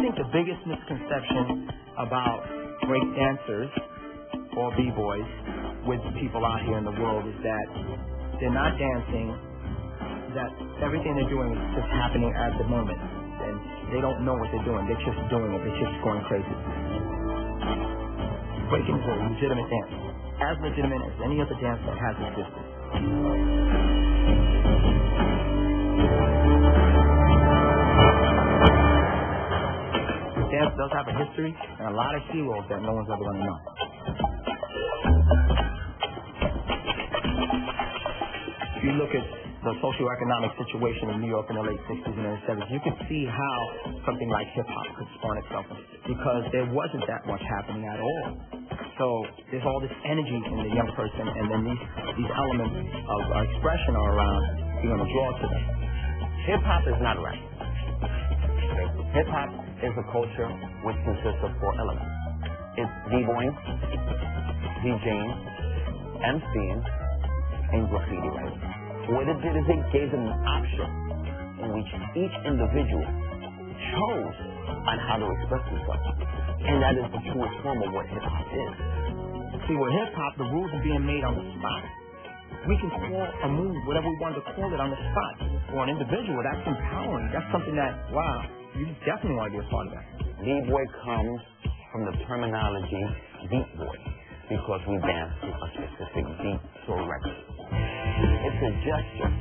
think the biggest misconception about break dancers or b-boys with people out here in the world is that they're not dancing, that everything they're doing is just happening at the moment, and they don't know what they're doing. They're just doing it. They're just going crazy. Breaking is a legitimate dance, as legitimate as any other dance that has existed. The dance does have a history and a lot of heroes that no one's ever going to know. If you look at the socioeconomic situation in New York in the late 60s and early 70s, you can see how something like hip-hop could spawn itself, because there wasn't that much happening at all. So there's all this energy in the young person, and then these elements of expression are around, you're going to draw to them. Hip-hop is not rap. Hip-hop is a culture which consists of 4 elements. It's b-boying, DJing, MCing, and graffiti writing. What it did is it gave them an option in which each individual chose on how to express themselves. And that is the truest form of what hip-hop is. See, with hip-hop, the rules are being made on the spot. We can call a move, whatever we want to call it, on the spot. For an individual, that's empowering. That's something that, wow, you definitely want to be a part of that. B-boy comes from the terminology beat boy, because we dance to a specific beat to a record. It's a gesture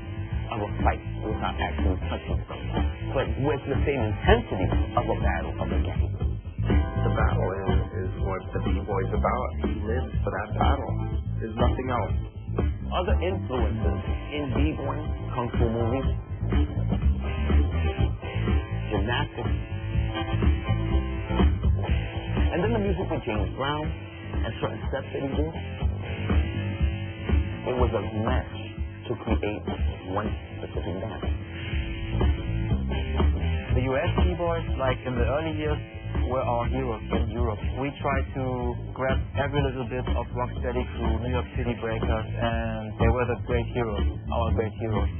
of a fight without actually touching someone, but with the same intensity of a battle of a game. The battle is what the b-boy's about. He lives for that battle. There's nothing else. Other influences in b-boying, kung fu movies, gymnastics, and then the music with James Brown and certain steps that he did. It was a match to create one specific dance. The US b-boys, like in the early years, were our heroes in Europe. We tried to grab every little bit of Rocksteady through New York City Breakers, and they were the great heroes, our great heroes.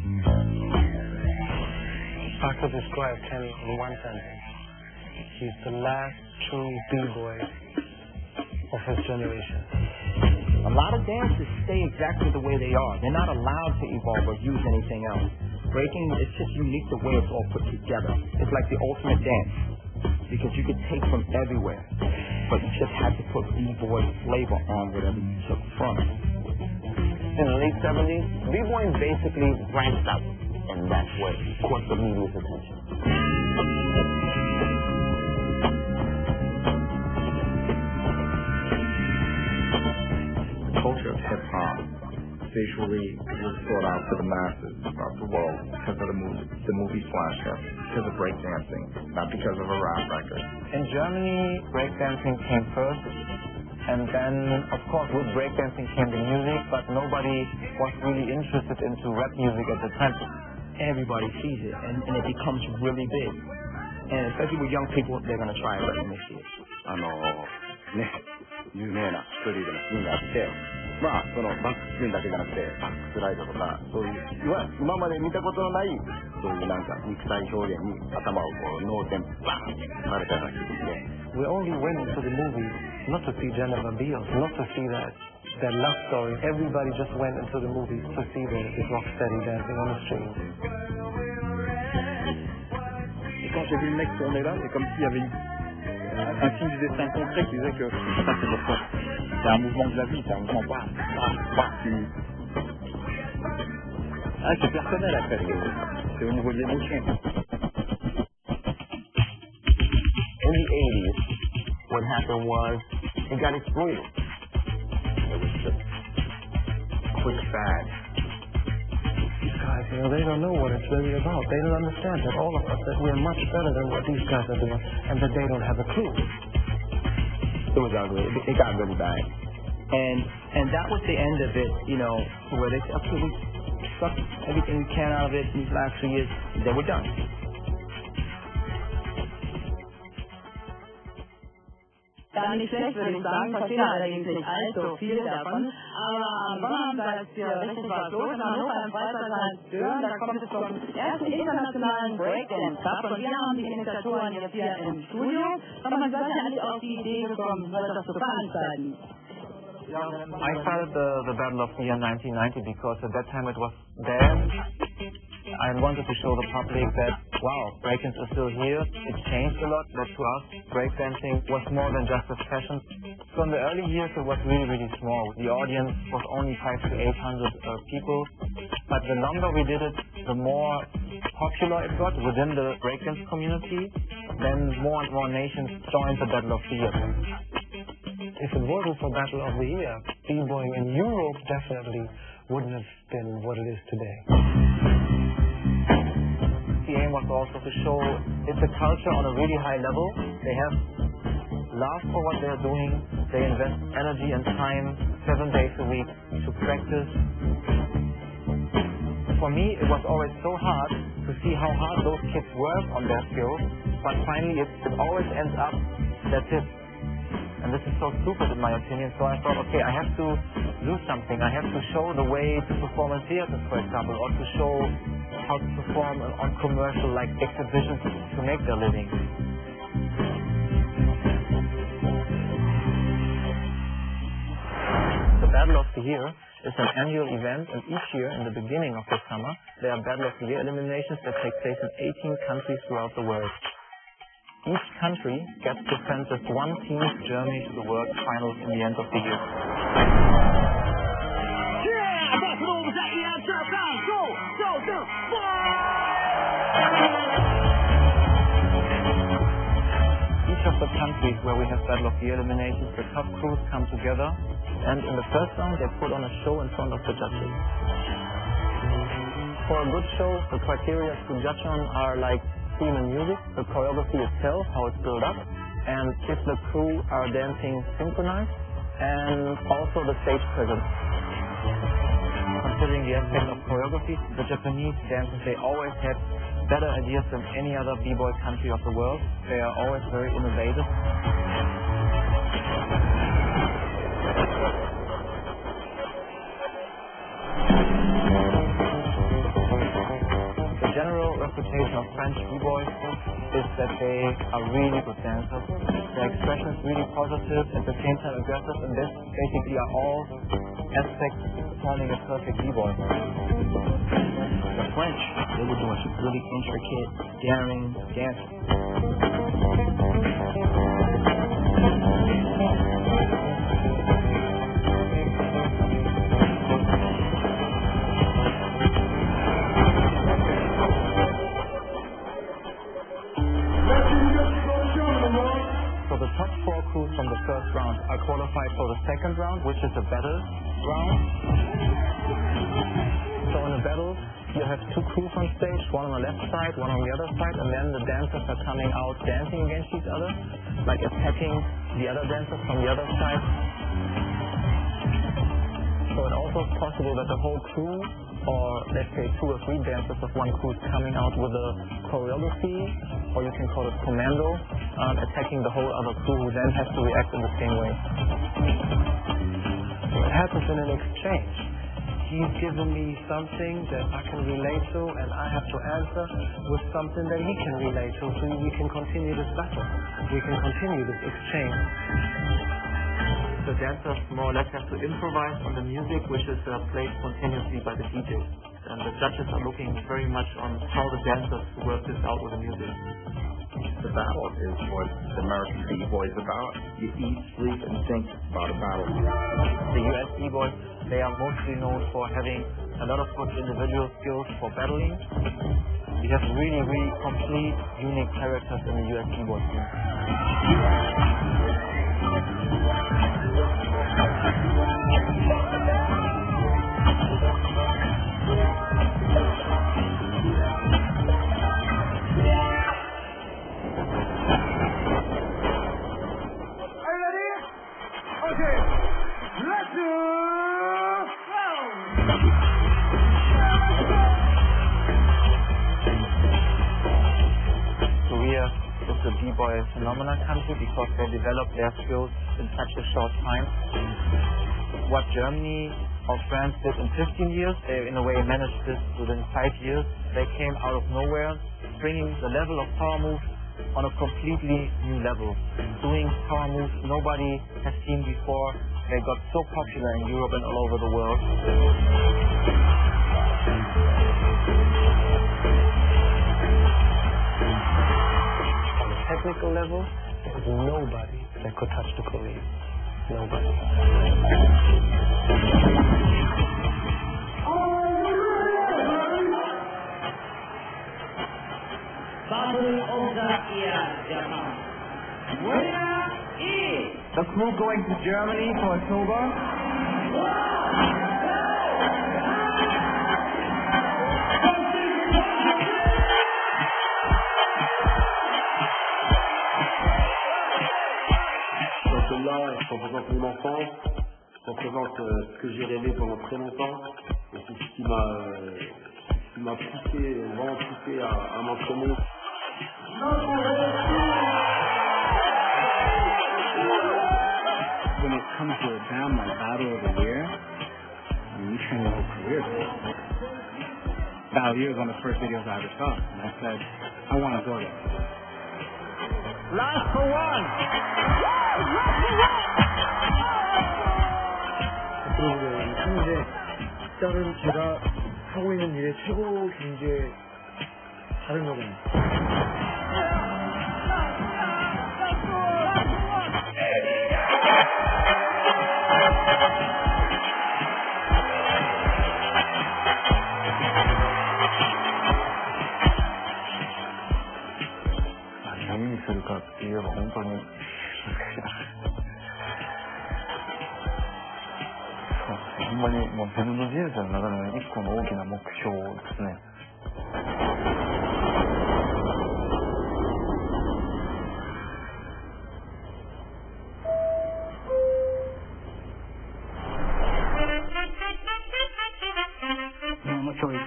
I could describe Kenny in one sentence. He's the last true b-boy of his generation. A lot of dances stay exactly the way they are. They're not allowed to evolve or use anything else. Breaking, it's just unique the way it's all put together. It's like the ultimate dance, because you could take from everywhere, but you just had to put b-boy flavor on whatever you took from it. In the late 70s, b-boying basically branched out, and that's what caught the media's attention. The culture of hip-hop visually was brought out to the masses throughout the world because of the movie Splash Hit, because of breakdancing, not because of a rap record. In Germany, breakdancing came first, and then, of course, with breakdancing came the music, but nobody was really interested into rap music at the time. Everybody sees it, and it becomes really big. And especially with young people, they're going to try it when they see it. 有名な一人でのシーンがあって、まあそのバックスピンだけじゃなくてバックスライドとかそういういわゆる今まで見たことのないそういうなんか肉体表現に頭をこう脳天バーンされたような気分で。We only went into the movie not to see Jennifer Beals, not to see that love story. Everybody just went into the movie to see the Rocksteady dancing on the street. Et quand j'ai vu le mec tourner là, c'est comme s'il y avait un signe du destin concret qui disait que ça c'est votre corps. C'est un mouvement de la vie, c'est un mouvement c'est personnel après, c'est au niveau de l'émotion. In the 80s, what happened was it got exploited. It was just quick fad. These guys, they don't know what it's really about. They don't understand that all of us, that we're much better than what these guys are doing, and that they don't have a clue. It was ugly. It got really bad. And that was the end of it, where they said, okay, we sucked everything we can out of it in these last 2 years, then we're done. gar nicht schlecht, würde ich sagen. Verstehe allerdings nicht allzu viel davon. Aber am Sonnabend, als wir richtig was los in Hannover im Freizeitpark hören, da kommt es zum ersten internationalen Breakdance Cup. Und wir haben die Initiatoren jetzt hier im Studio. Aber man sollte eigentlich auf die Idee gekommen, das zu veranstalten. I started the Battle of the Year 1990 because at that time it was there. I wanted to show the public that, wow, breakdance is still here. It changed a lot. That to us, breakdancing was more than just a fashion. So in the early years, it was really, really small. The audience was only 500 to 800 people. But the longer we did it, the more popular it got within the breakdance community. Then more and more nations joined the Battle of the Year. If it wasn't for Battle of the Year, b-boying in Europe definitely wouldn't have been what it is today. The aim was also to show it's a culture on a really high level. They have love for what they're doing. They invest energy and time 7 days a week to practice. For me, it was always so hard to see how hard those kids work on their skills, but finally it always ends up, that's it. And this is so stupid in my opinion, so I thought, okay, I have to do something. I have to show the way to perform in theaters, for example, or to show how to perform on commercial, like exhibitions, to make their living. The Battle of the Year is an annual event, and each year, in the beginning of the summer, there are Battle of the Year eliminations that take place in 18 countries throughout the world. Each country gets to send just one team's journey to the World Finals in the end of the year. Each of the countries where we have Battle of the Year eliminations, the top crews come together, and in the first round they put on a show in front of the judges. For a good show, the criteria to judge on are like theme and music, the choreography itself, how it's built up, and if the crew are dancing synchronized, and also the stage presence. Considering the aspect of choreography, the Japanese dancers, they always had better ideas than any other b-boy country of the world. They are always very innovative. The general reputation of French b-boys is that they are really good dancers. Their expression is really positive, at the same time aggressive, and this basically are all aspects forming a perfect b-boy. The French, they were doing some really intricate, daring dancing. So the top 4 crews from the first round are qualified for the second round, which is a battle round. So in a battle, you have 2 crews on stage, one on the left side, one on the other side, and then the dancers are coming out dancing against each other, like attacking the other dancers from the other side. So it also is possible that the whole crew, or let's say 2 or 3 dancers of one crew is coming out with a choreography, or you can call it commando, attacking the whole other crew who then has to react in the same way. It happens in an exchange. He's given me something that I can relate to, and I have to answer with something that he can relate to, so we can continue this battle. We can continue this exchange. The dancers more or less have to improvise on the music, which is played spontaneously by the DJ. And the judges are looking very much on how the dancers work this out with the music. The battle is what the American b-boy is about. You eat, sleep, and think about a battle. The US b-boys, they are mostly known for having a lot of good individual skills for battling. We have really, really complete, unique characters in the US b-boy scene. is the B-boy phenomenon country because they develop their skills in such a short time. What Germany or France did in 15 years, they in a way managed this within 5 years. They came out of nowhere, bringing the level of power moves on a completely new level. Doing power moves nobody has seen before. They got so popular in Europe and all over the world. On a technical level, there was nobody that could touch the Koreans. Nobody. Battle of the Year, Japan. Winner is The crew going to Germany for October. Donc là, ça représente mon enfance, ça représente ce que j'ai rêvé pendant très longtemps, et c'est ce qui m'a poussé, vraiment poussé à m'entraîner. When it comes to a jam like Battle of the Year, I mean, you train your whole career for it. Battle of the Year was one of the first videos I ever saw, and I said, I want to go there. Last for one. 그리고 현재 다른 제가 하고 있는 일의 최고 경지에 다르려고 합니다.何にするかっていうのは本当に難しいな。そうですね。ほんまにもう自分の人生の中での一個の大きな目標ですね。教育、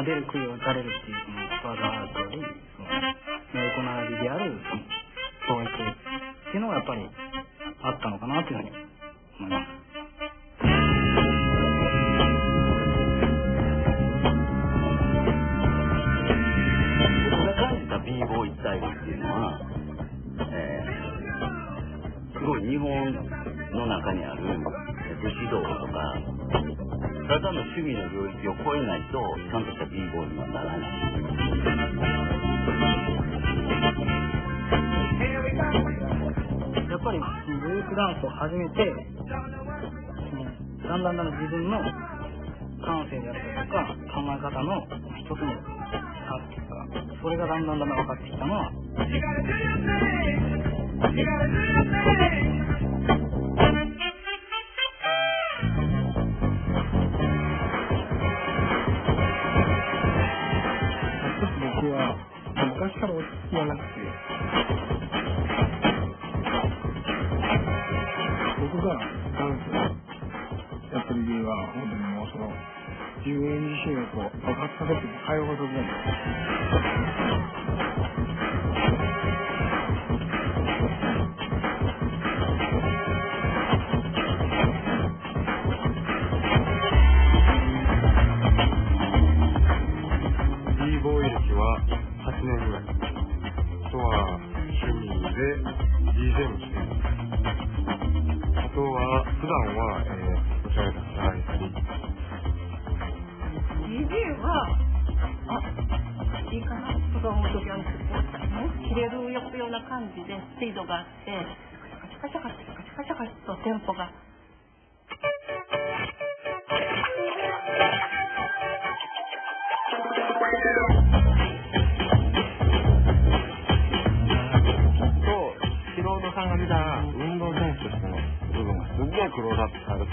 出る杭を打たれるっていうその技があるより、横並びであるその教育っていうのがやっぱりあったのかなというふうに思います。僕が感じた b ボーイスタイルっていうのは、すごい日本の中にある武士道とかただの趣味の領域を超えないとちゃんとした b ボーイにはならない。やっぱりブレイクダンスを始めてだんだん自分の感性であるとか考え方の一つの差っていうか、それがだんだん分かってきたのは僕は昔から落ち着きがなくて、僕がダンスをやってる理由は本当にもう自分自身を爆発させて変えようと思うんです。b ボーイ歴は8年ぐらい。あとは趣味で DJ もしています。あとは普段はどちらかというと働いたり。DJ はいいかなとか思うときは切れるような感じでスピードがあってカチャカチャカチャとテンポが素人さんが見たら運動選手としての部分がすっごいクローズアップされる。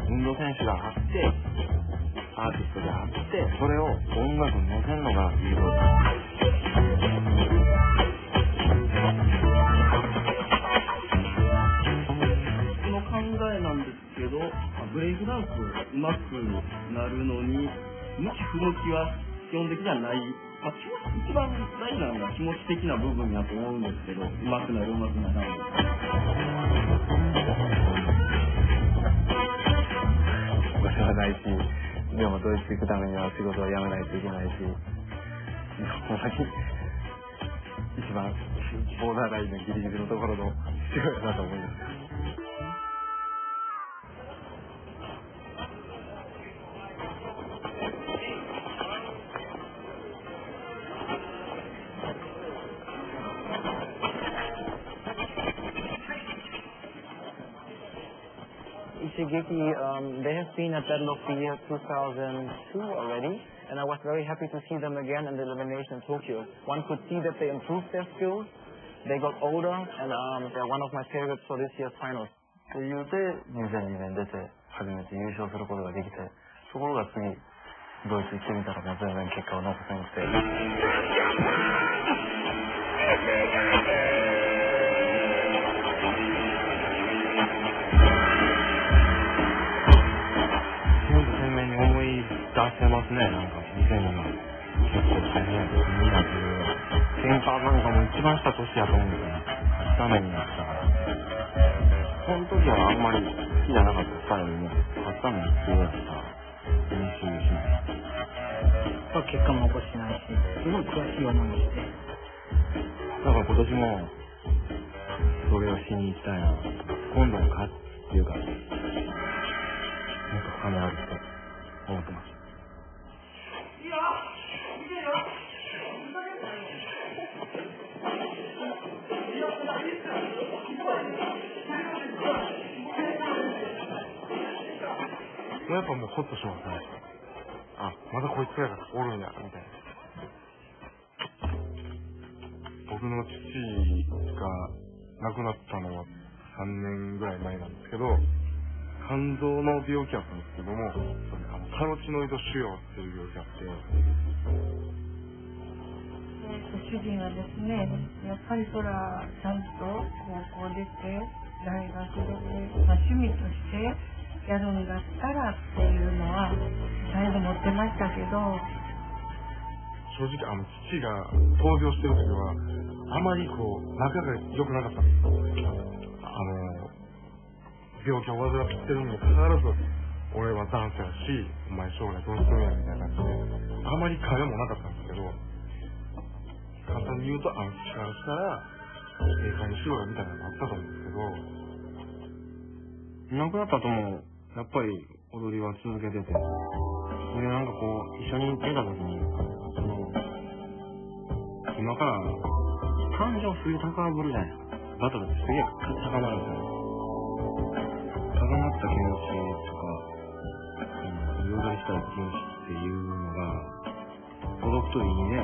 運動選手があってアーティストであってそれを音楽に乗せるのがいいのだ。この考えなんですけど、ブレイクダンスうまくなるのに向き不向きは基本的じゃない、まあ、一番大事なのが気持ち的な部分やと思うんですけど、上手くなる上手くならない。場所はないし、でもドイツ行くためには仕事は辞めないといけないし、ほんまに一番ボーダーラインのギリギリのところの父親だと思います。Ishigeki, they have been at Battle of the Year 2002 already, and I was very happy to see them again in the elimination in Tokyo. One could see that they improved their skills, they got older, and they're one of my favorites for this year's finals. というて2002年出て初めて優勝することができて、ところが次ドイツ行ってみたらもう全然結果を残せなくて。出せますね、なんか2002年結構大変やったし、みんなする喧嘩なんかも一番した年やと思うんですよね。ダメになったから。その時はあんまり好きじゃなかったスタイルも勝ったのに必要だった練習しまあ結果も起こしてないし、すごい悔しい思いをして。だから今年もそれをしに行ったんや。今度は勝っていうか、もっと金あると思ってます。やっぱもうホッとしますね。あ、まだこいつらがおるんやみたいな。僕の父が亡くなったのは3年ぐらい前なんですけど、肝臓の病気だったんですけども、カロチノイド腫瘍っていう病気があって。主人はですね、やっぱりそらちゃんと高校出て大学出て、趣味としてやるんだったらっていうのは態度持ってましたけど、正直父が闘病してる時はあまりこう仲が良くなかったんですよ。病気を患ってるにもかかわらず、俺はダンスやし、お前将来どうするんやみたいな感じで、あまり金もなかったんですけど、簡単に言うと父からしたら正解にしろよみたいなのがあったと思うんですけど、亡くなった後もやっぱり踊りは続けてて、でなんかこう一緒に出た時に今から感情すげえ高ぶるじゃないですか。バトルってすげえ高まるんですよ。高まった気持ちとか彩りしたい気持ちっていうのが届くといいね。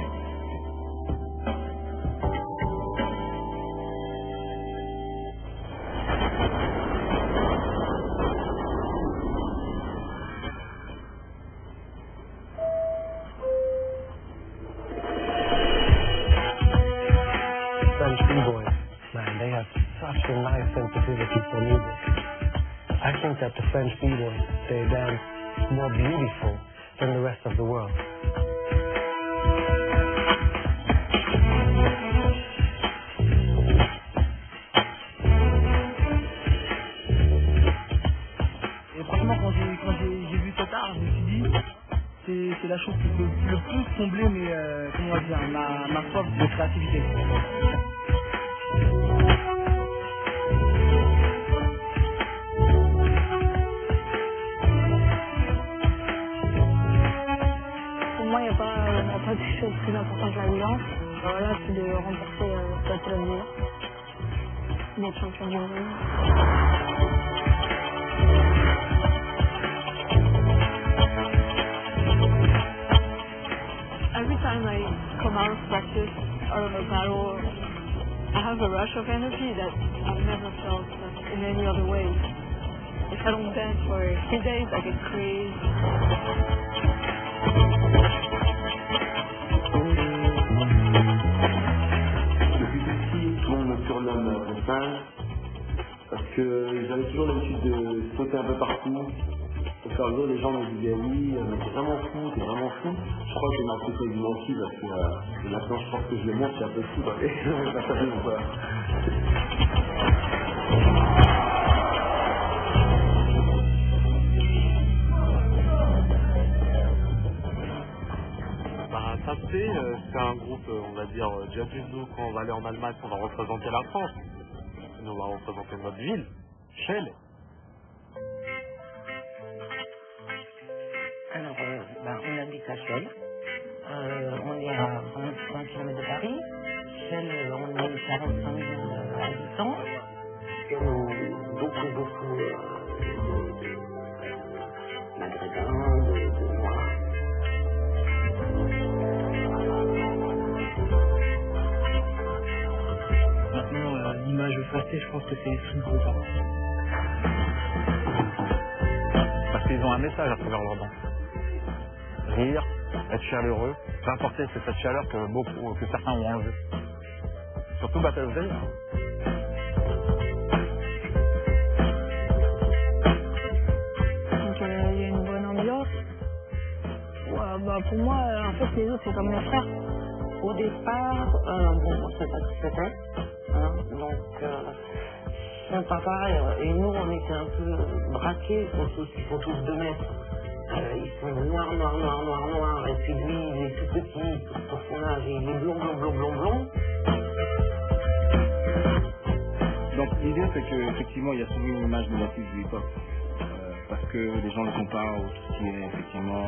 I think that the French b-boys, they dance more beautiful than the rest of the world. Et franchement, quand j'ai vu cet art, je me suis dit, c'est la chose qui peut le plus combler comment on va dire, ma force de créativité. Pas des choses plus importantes que la danse. Voilà, c'est de remporter Battle of the Year, d'être champion du monde. Every time I come out of practice or of a battle, I have a rush of energy that I've never felt in any other way. If I don't dance for 3 days, I get crazy. Parce que j'avais toujours l'habitude de sauter un peu partout, fur et à mesure, les gens me disaient oui, t'es vraiment fou. Je crois que ma petite est aussi parce que maintenant je pense que je le montre, c'est un peu fou. Ça fait ou pas. Tapé, c'est un groupe, on va dire, Jajuzou, quand on va aller en Allemagne, on va représenter la France. Nous, on va représenter notre ville, Chelle. Alors, on habite à Chelle. On est à 20 km de Paris. Chelle, on est 45 000 habitants. Beaucoup maghrébins, de noirs. Maintenant, l'image effacée, je pense que c'est les trucs gros pas. Parce qu'ils ont un message à travers leur danse. Rire, être chaleureux, peu importe, c'est cette chaleur que certains ont enlevée. Surtout Battle of the Year. Donc il y a une bonne ambiance. Ouais, pour moi, en fait, les autres, c'est comme mes frères. Au départ, c'est pas ce que c'était. Donc, mon papa et nous, on était un peu braqués. Ils sont tous 2 mètres. Ils sont noirs. Et puis lui, il est tout petit pour son âge. Et il est blond. Donc l'idée, c'est qu'effectivement, il y a souvent une image négative du hip-hop. Parce que les gens le comparent au tout ce qui est effectivement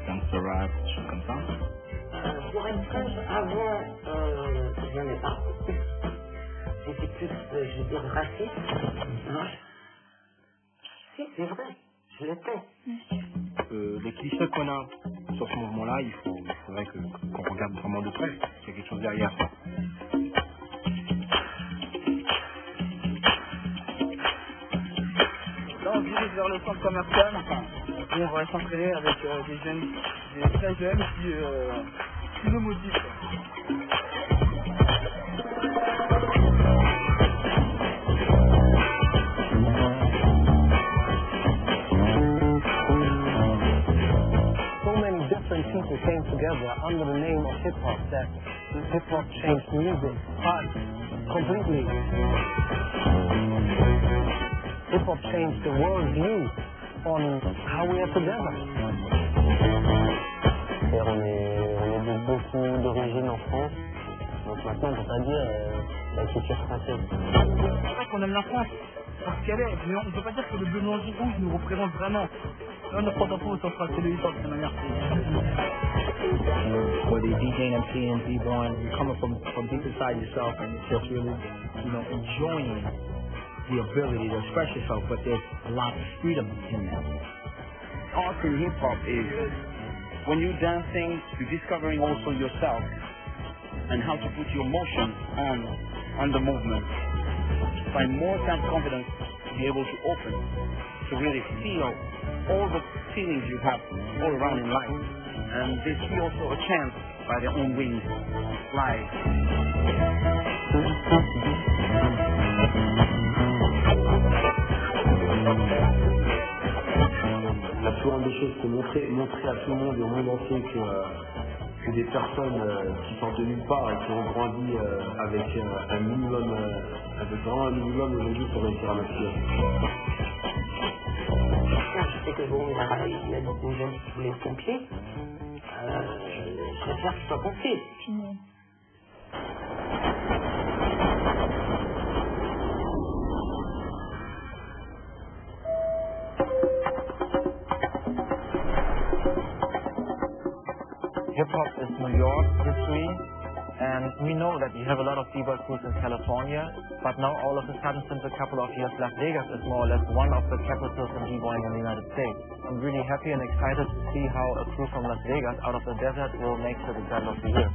gangster rap, des choses comme ça. Pour être franche, avant, je n'aimais pas. J'étais plus, je veux dire, raciste. Non. Si, c'est vrai, je l'étais. Les clichés qu'on a sur ce mouvement-là, il faudrait qu'on regarde vraiment de près. Il y a quelque chose derrière ça. Là, on se dirige vers le centre commercial. Et on va s'entraîner avec des jeunes, des très jeunes qui nous motivent. So many different people came together under the name of hip-hop that hip-hop changed music, art, completely. Hip-hop changed the world view on how we are together. On est de beaucoup d'origine en France, donc maintenant on peut pas dire la culture française. C'est vrai qu'on aime la France, parce qu'elle est, mais on ne peut pas dire que le bleu, noir, rouge nous représente vraiment. Là on ne prend pas au sens de l'histoire de manière. Whether you're DJing, MCing, B-boying, you're coming from deep inside yourself and it's just really, enjoying the ability to express yourself, but there's a lot of freedom in that. Art in hip-hop is when you're dancing, you're discovering also yourself and how to put your motion on the movement. Find more self-confidence to be able to open, to really feel all the feelings you have all around in life. And they see also a chance by their own wings, fly. La plus grande des choses, c'est montrer à tout le monde et au monde entier que des personnes qui sortent de nulle part et qui ont grandi avec un minimum, vraiment un minimum aujourd'hui pour réussir à maximum. Je sais que bon, il y a des jeunes qui voulaient être pompiers. Je préfère qu'ils soient pompiers. Hip-hop is New York history, and we know that we have a lot of b-boy crews in California, but now all of a sudden, since a couple of years, Las Vegas is more or less one of the capitals in b-boying in the United States. I'm really happy and excited to see how a crew from Las Vegas out of the desert will make it the Battle of the Year.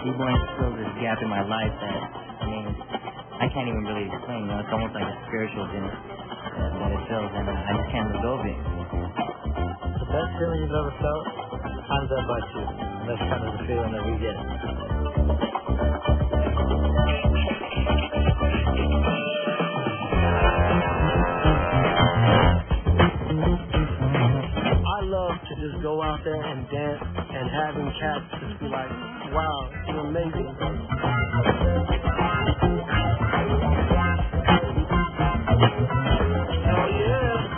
B-boying fills this gap in my life that, I can't even really explain, it's almost like a spiritual thing that it fills, and I just can't live over it. The best feeling you've ever felt How does that bite you? That's kind of the feeling that we get. I love to just go out there and dance and having cats just be like, wow, you're amazing.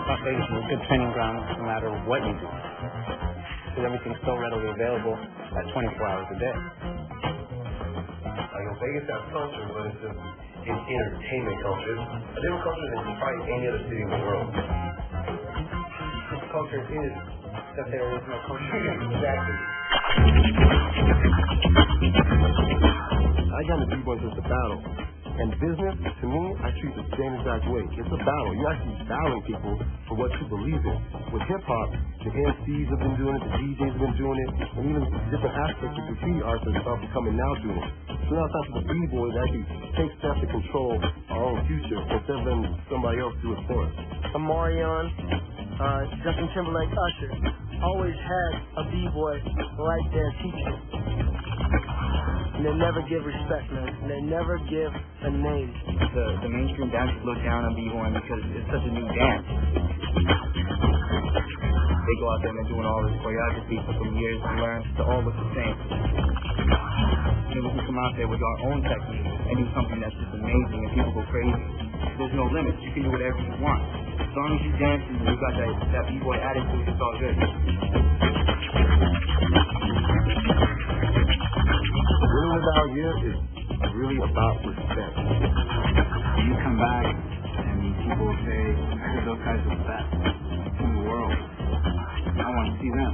Las Vegas is a good training ground no matter what you do. Because everything's so readily available at 24 hours a day. Vegas has culture, but it's just an entertainment culture. A different culture than probably any other city in the world. This culture is that there is no culture. Exactly. I got into B-Boys as a battle. And business, to me, I treat it the same exact way. It's a battle. You're actually battling people for what you believe in. With hip-hop, the MCs have been doing it, the DJs have been doing it, and even different aspects of graffiti artists and stuff are coming now doing it. So now it's time for the B-Boys to actually take steps to control our own future instead of letting somebody else do it for us. Omarion, Justin Timberlake, Usher, always had a B-Boy right there teaching. And they never give respect, man. And they never give a name. The mainstream dancers look down on B-Boy because it's such a new dance. They go out there and they're doing all this choreography for some years to learn to all look the same. And we can come out there with our own technique and do something that's just amazing and people go crazy. There's no limits. You can do whatever you want. As long as you dance and you got that B-Boy attitude, it's all good. Winning out here is really about respect. When you come back and people say, those guys are the best in the world, I want to see them.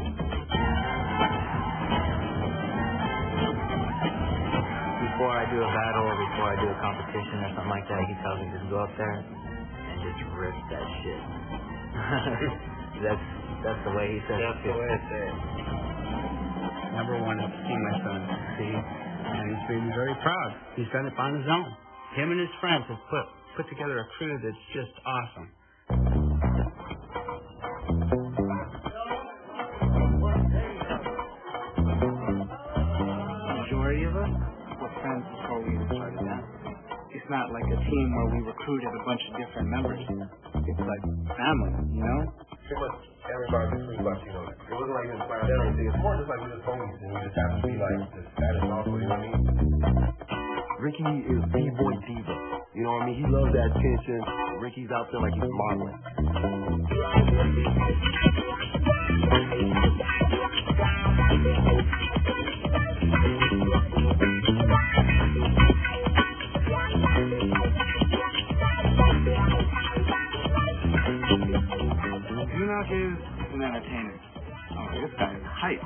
Before I do a battle or before I do a competition or something like that, he tells me just go up there and just rip that shit. That's the way he says it. That's the way I say it. Never wanted to see my son succeed, and he's been very proud. He's done it on his own. Him and his friends have put together a crew that's just awesome. The majority of us were friends before we even started dancing. It's not like a team where we recruited a bunch of different members. It's like family, you know? Pretty much everybody between us, you know. It wasn't like we just planned out or anything. It's more just like we're just homies and we just happen to be like the status also, you know what I mean? Ricky is B-Boy diva. You know what I mean? He loves that attention. Ricky's out there like he's modeling. Enoch is an entertainer. Oh, this guy is hype.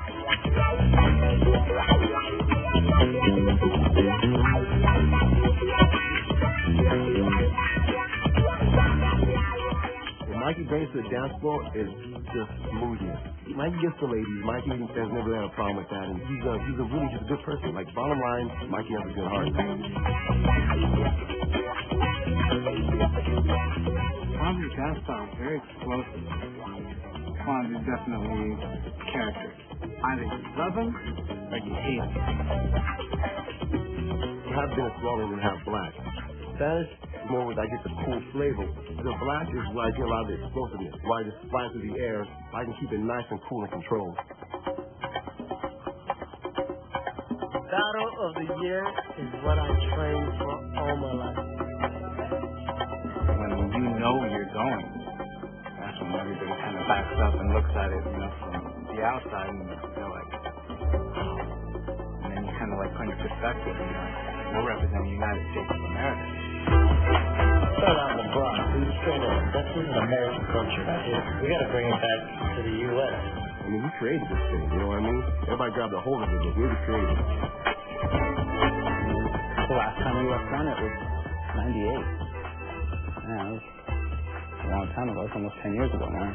When Mikey brings to the dance floor, it's just smoothness. Mikey gets the ladies. Mikey has never had a problem with that, and he's a good person. Like, bottom line, Mikey has a good heart. Fonzie's dance style is very explosive. Fonzie is definitely a character. Either you love him or you hate him. You have been swallowed and have black. Spanish is more where I get the cool flavor. The black is where I get a lot of the explosiveness, where I just fly through the air. I can keep it nice and cool and controlled. Battle of the year is what I trained for all my life. When you know you're going, that's when everybody kind of backs up and looks at it, you know, from the outside, and they're like, oh. And then you kind of like put your perspective, and you're like, we're representing the United States of America. Start out in the Bronx, dude. Straight up. That's just an American culture. We got to bring it back to the U.S. I mean, we created this thing, you know what I mean? Everybody grabbed a hold of it, but we just created it. The last time we left on it was 98. Yeah, it was a long time ago. It's almost 10 years ago now.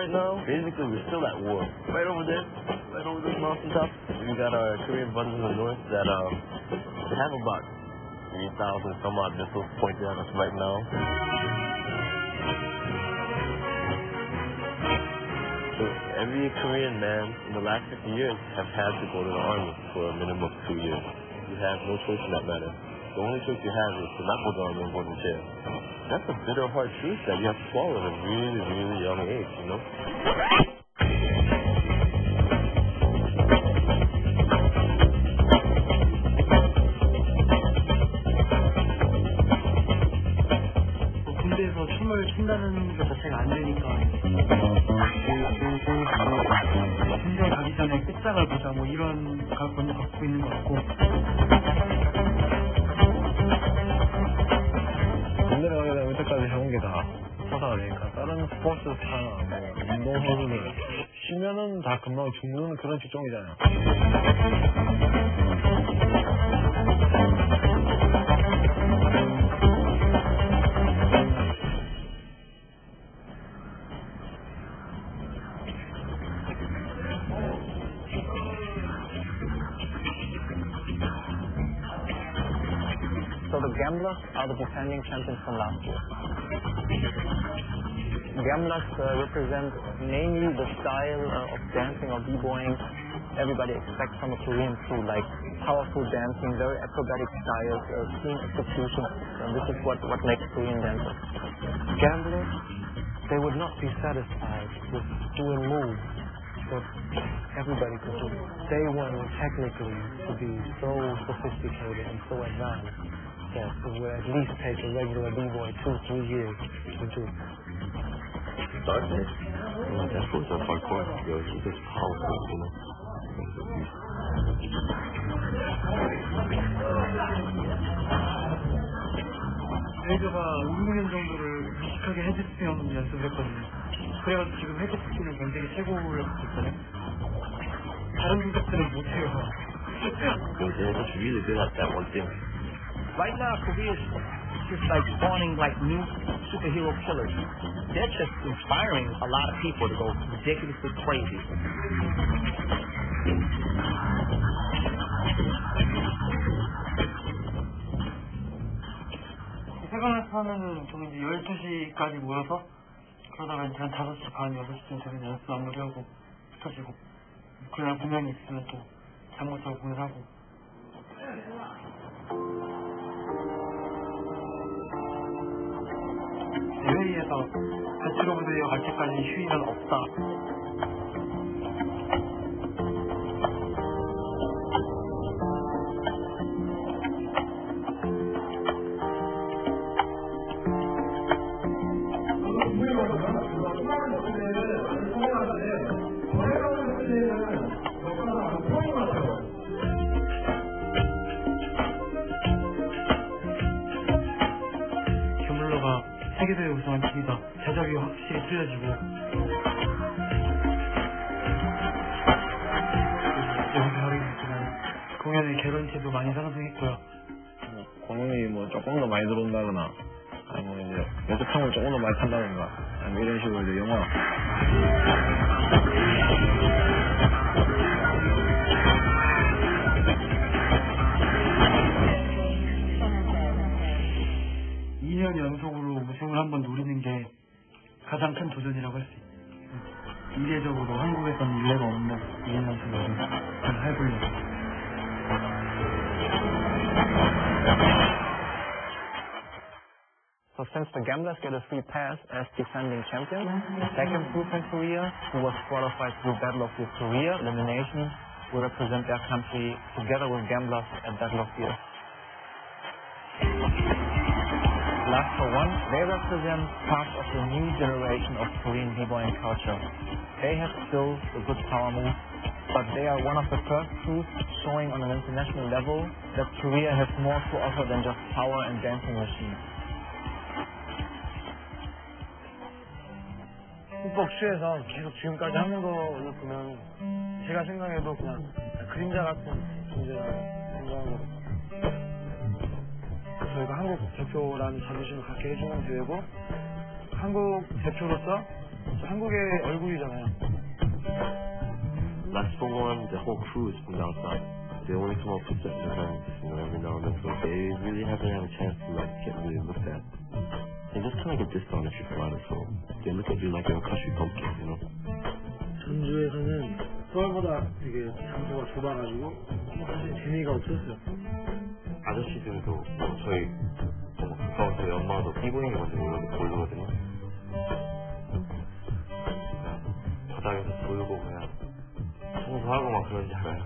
right now, basically we're still at war. Right over there, right over this mountaintop, we got our Korean brothers in the north that they have about 3,000 some odd missiles pointed at us right now. So every Korean man in the last 50 years have had to go to the army for a minimum of 2 years. You have no choice in that matter. The only choice you have is to not go to the army and go to jail. That's a bitter, hard truth that you have to swallow at a really, really young age, you know? 군대에서 춤을 춘다는 것 자체가 안 되니까 군대 가기 전에 끝장을 보자 뭐 이런 각본을 갖고 있는 것 같고 군대를 가게 되면 이때까지 해온 게 다 하다가 되니까 다른 스포츠나 뭐 운동 선수들 쉬면은 다 금방 죽는 그런 직종이잖아요. So the Gamblers are the defending champions from last year. Gamblers represent mainly the style of dancing or b-boying everybody expects from a Korean crew, like powerful dancing, very acrobatic styles, clean execution, and this is what makes Korean dancers. Gamblers, they would not be satisfied with doing moves that everybody could do. They want technically to be so sophisticated and so advanced that it would at least take a regular b-boy 2-3 years to do. Darkness? That's what's up hardcore. Yo, it's just powerful, you know? 레이저가 6년 정도를 무식하게 헤드스핀 연습을 했거든요. 그래가지고 지금 헤드스핀은 전 세계 최고를 갖고 있거든요. 다른 국가들은 못해요. They're just really good at that one thing. Right now, Korea is just like spawning like new superhero killers. They're just inspiring a lot of people to go ridiculously crazy. 세관에서 하면은 좀 이제 12시까지 모여서 그러다가 이제 한 5시 반, 6시쯤 되면 연습 마무리하고 흩어지고 그날 공연이 있으면 또 잠못 자고 공연하고 회의에서 배치로브드에 갈 때까지 휴일은 없다. 규물러가 세계대회 우승한 팀이다. 제작이 확실히 틀려지고 여기서 하루이지만 공연의 개런티도 많이 상승했고요. 공연이 뭐 조금 더 많이 들어온다거나 아니면 이제 연습탕을 조금 더 많이 탄다든가 아니면 이런 식으로 이제 영화 2년 연속으로 우승을 한번 노리는 게 가장 큰 도전이라고 할 수 있어요. 이례적으로 한국에서는 일례가 없는 2년 연속으로 해보려고. So since the Gamblers get a free pass as defending champions, the second group in Korea, who was qualified through Battle of Korea elimination, will represent their country together with Gamblers at Battle of the Earth. Last for one, they represent part of the new generation of Korean b-boying culture. They have still the good power moves, but they are one of the first crews showing on an international level that Korea has more to offer than just power and dancing machines. 흠뻑 취해서 계속 지금까지 하는 거를 보면 제가 생각해도 그냥 그림자 같은 존재라고 생각하고 저희가 한국 대표라는 자부심을 갖게 해주는 대회고 한국 대표로서 한국의 얼굴이잖아요. Last for one, the whole crew is from down south. They only come up with certain events, every now and then, so they really haven't had a chance to get really looked at. They just kind of get dissed on if you fly, so they look at you like you're a country bumpkin, 전주에서는 서울보다 되게 장소가 좁아가지고 사실 재미가 없었어요. 아저씨들도 저희 가까워서 엄마도 삐보이는 건지 모르거든요. 바닥에서 돌고 그냥 청소하고 막 그런 줄 알아요.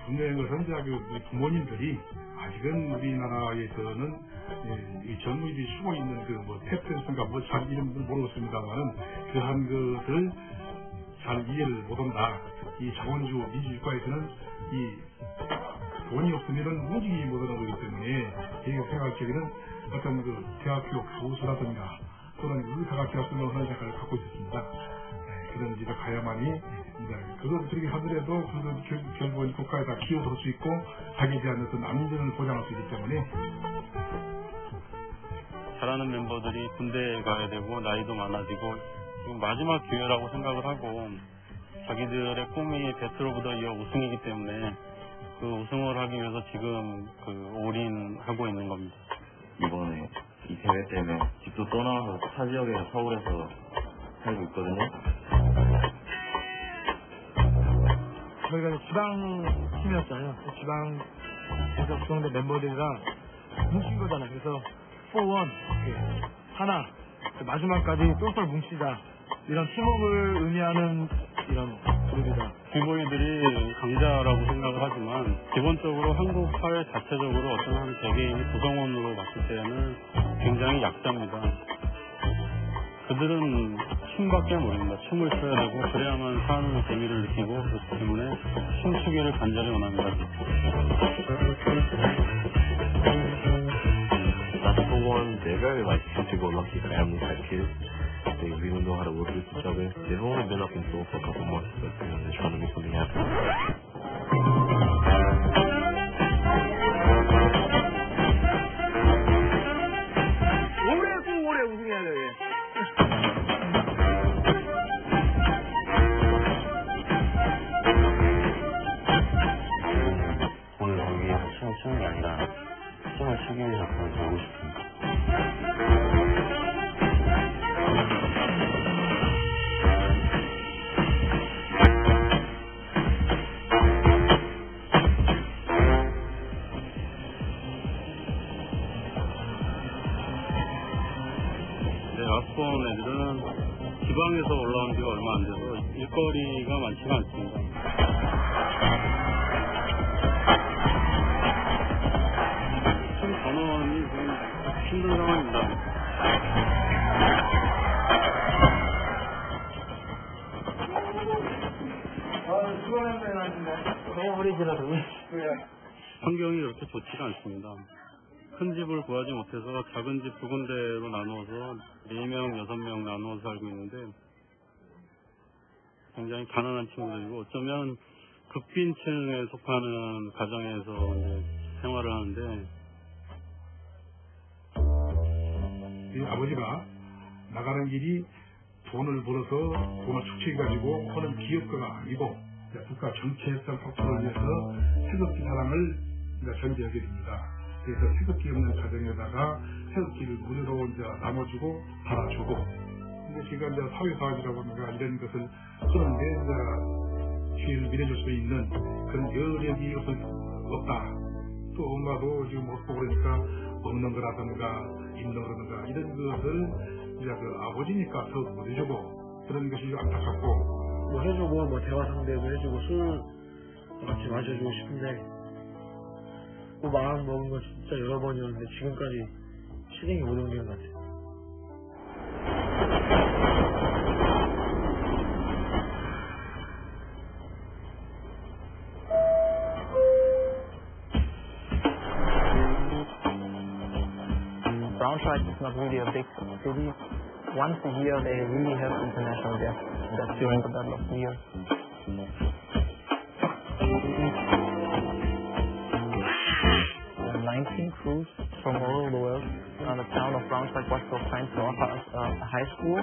분명한 것은 우리 부모님들이 아직은 우리나라에서는 이 젊은이들이 쓰고 있는 탭텐스인가 잘 이름은 모르겠습니다만은 그한 것을 잘 이해를 못한다. 이 자본주 민주주의국가에서는 이 돈이 없으면은 움직이지 못하는 거기 때문에 제가 생각할 적에는 어떤 대학교 교수라든가 또는 의사가 되었으면 하는 생각을 갖고 있었습니다. 그런 집에 가야만이 그걸 그렇게 하더라도 결국은 국가에다 기여도 할 수 있고 자기에 대한 어떤 안전을 보장할 수 있기 때문에 잘하는 멤버들이 군대에 가야 되고 나이도 많아지고 지금 마지막 기회라고 생각을 하고 자기들의 꿈이 배틀 오브 더 이어 우승이기 때문에 그 우승을 하기 위해서 지금 올인하고 있는 겁니다. 이번에 이 대회 때문에 집도 떠나서 타 지역에서 서울에서 살고 있거든요. 저희가 지방 팀이었잖아요. 지방에서 구성된 멤버들이랑 뭉친 거잖아요. 그래서 4-1 하나 마지막까지 똘똘 뭉치자 이런 팀워크를 의미하는 이런 그룹이다. 비보이들이 강자라고 생각을 하지만 기본적으로 한국 사회 자체적으로 어떤 한 개개인이 구성원으로 봤을 때는 굉장히 약자입니다. 그들은 춤밖에 모릅니다. 춤을 춰야 되고 그래야만 사는 재미를 느끼고 그렇기 때문에 춤추기를 간절히 원합니다. That's for one, they're very happy-go-lucky family type kids. They really know how to work with each other. They've only been up in Seoul for a couple months, but they're trying to make something happen. 오래 우승해야 돼. 오늘 거기에서 춤을 추는 게 아니라 춤을 추기 위해서 그걸 배우고 싶습니다. 라스본 애들은 지방에서 올라온 지가 얼마 안 돼서 일거리가 많지가 않습니다. 팀 전원이 지금 힘든 상황입니다. 수고했네, 너무 오래 지나서. 환경이 그렇게 좋지가 않습니다. 큰 집을 구하지 못해서 작은 집 2군데로 나누어서 4명, 6명 나누어서 살고 있는데 굉장히 가난한 친구들이고 어쩌면 극빈층에 속하는 가정에서 이제 생활을 하는데 이 아버지가 나가는 길이 돈을 벌어서 돈을 축적해가지고 하는 기업가가 아니고 국가 정체성 확보를 위해서 태극기 사랑을 전제하게 됩니다. 그래서 태극기 없는 가정에다가 태극기를 무료로 이제 나눠주고 달아주고 근데 지금 이제 사회사업이라고 하니까 이런 것을 그런 게 기회를 밀어줄 수 있는 그런 여력이 없다. 또 엄마도 지금 없고 그러니까 먹는 거라든가 입는 거라든가 이런 것을 이제 아버지니까 더 못해주고 그런 것이 안타깝고 뭐 해주고 뭐 대화 상대도 해주고 술 같이 마셔주고 싶은데 그 마음 먹은 건 진짜 여러 번이었는데 지금까지 실행이 못 옮긴 것 같아요. Braunschweig is not really a big city. Once a year they really have international guests. That's during the Battle of New Year. In 19 crews from all over the world. The town of Braunschweig was so kind to offer us a high school.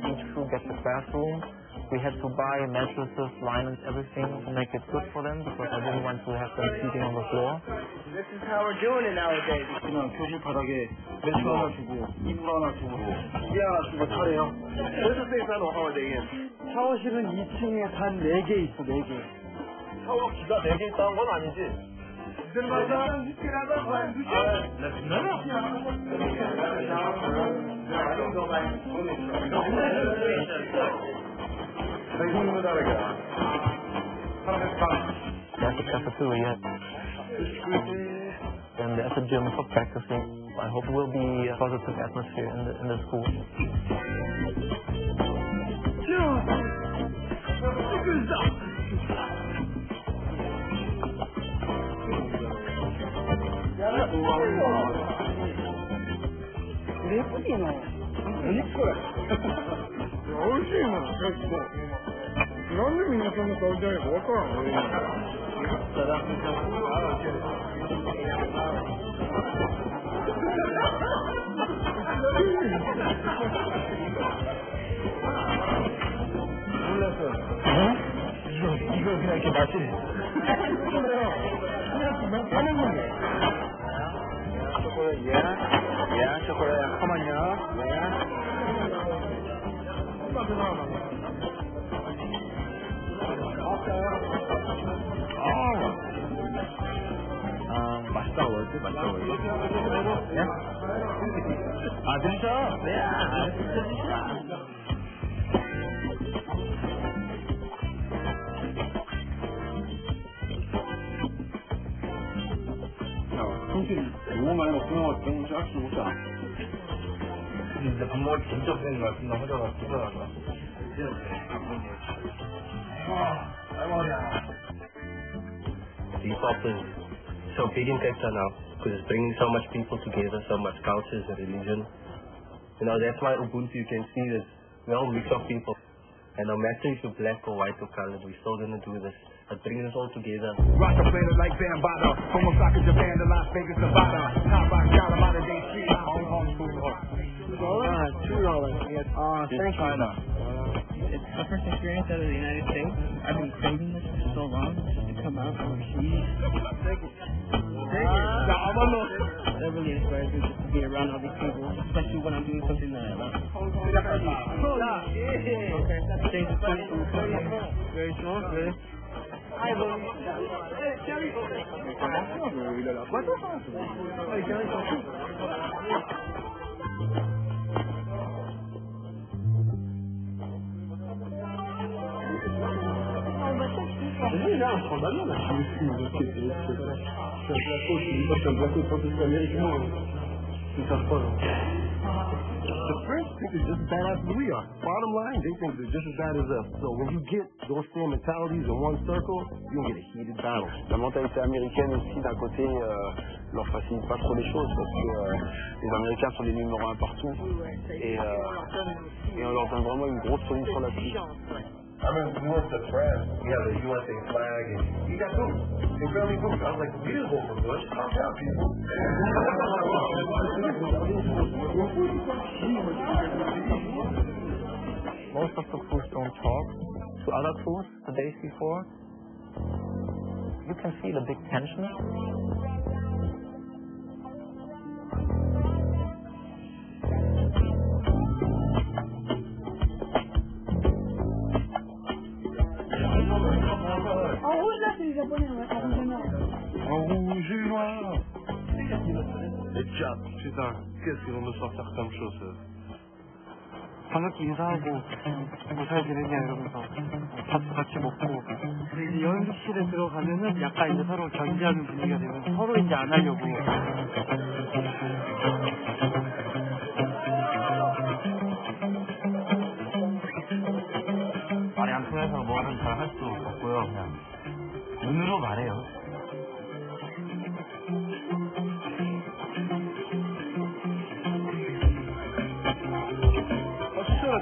Each crew gets a classroom. We had to buy mattresses, linens, everything to make it good for them because I didn't want to have them sleeping on the floor. This is how we're doing it nowadays. 그냥 교실 바닥에 매트 하나 주고 이불 하나 주고 이 하나 주고 차래요. This is based on a Holiday Inn. 샤워실은 2층에 단 4개 있어, 4개. 샤워기가 4개 있다는 건 아니지? 이들 맞아? There's a cafeteria. And there's a gym for practicing. I hope it will be a positive atmosphere in the school. 이거 그냥 이렇게 마시. 그냥 하는 건데. 초콜릿, 초콜릿, come 맛있다 월드, 맛있다 월드. 예? 아, 드셔? 네, 드셔. 형들이 너무 많이 먹으면 너무 짝수 먹잖아. 근데 밥 먹을 때 진짜 없는 것 같은데 하다가 기다려가. K-pop is so big in Cape Town now because it's bringing so much people together, so much cultures and religion. You know, that's why Ubuntu, you can see this well mix of people. And no matter if you're black or white or colored, we're still going to do this. It brings us all together. Rockefeller like Bambaataa, from Osaka, Japan to Las Vegas, Nevada. Top rock, dollar, modern day street, Hong Kong, food hall. $2. Yes. Thank China. It's the first experience out of the United States. I've been craving this for so long to come out overseas. Thank you. That really inspires me just to be around all these people, especially when I'm doing something that I love. Okay, change the point from something very small, really. The French think they're just as badass as we are. Bottom line, they think they're just as bad as us. So when you get those same mentalities in one circle, you're going to get a heated battle. La mentalité américaine aussi, d'un côté, leur facilite pas trop les choses parce que les Américains sont les numéros 1 partout et on leur donne vraiment une grosse position là-dessus. I remember we went to France, we had a USA flag, and he got booed. He barely moved. I was like, we didn't vote for Bush. Calm down, people. Most of the crews don't talk to other crews the days before. You can see the big tension. Putain, qu'est-ce qu'ils vont nous sortir comme chose. 반갑게 인사하고 뭐 잘 지내냐 이러면서 밥도 같이 먹고 이제 연습실에 들어가면은 약간 이제 서로 견제하는 분위기가 되면 서로 이제 안 하려고 말이 안 통해서 뭐는 잘 할 수 없고요. 그냥 눈으로 말해요.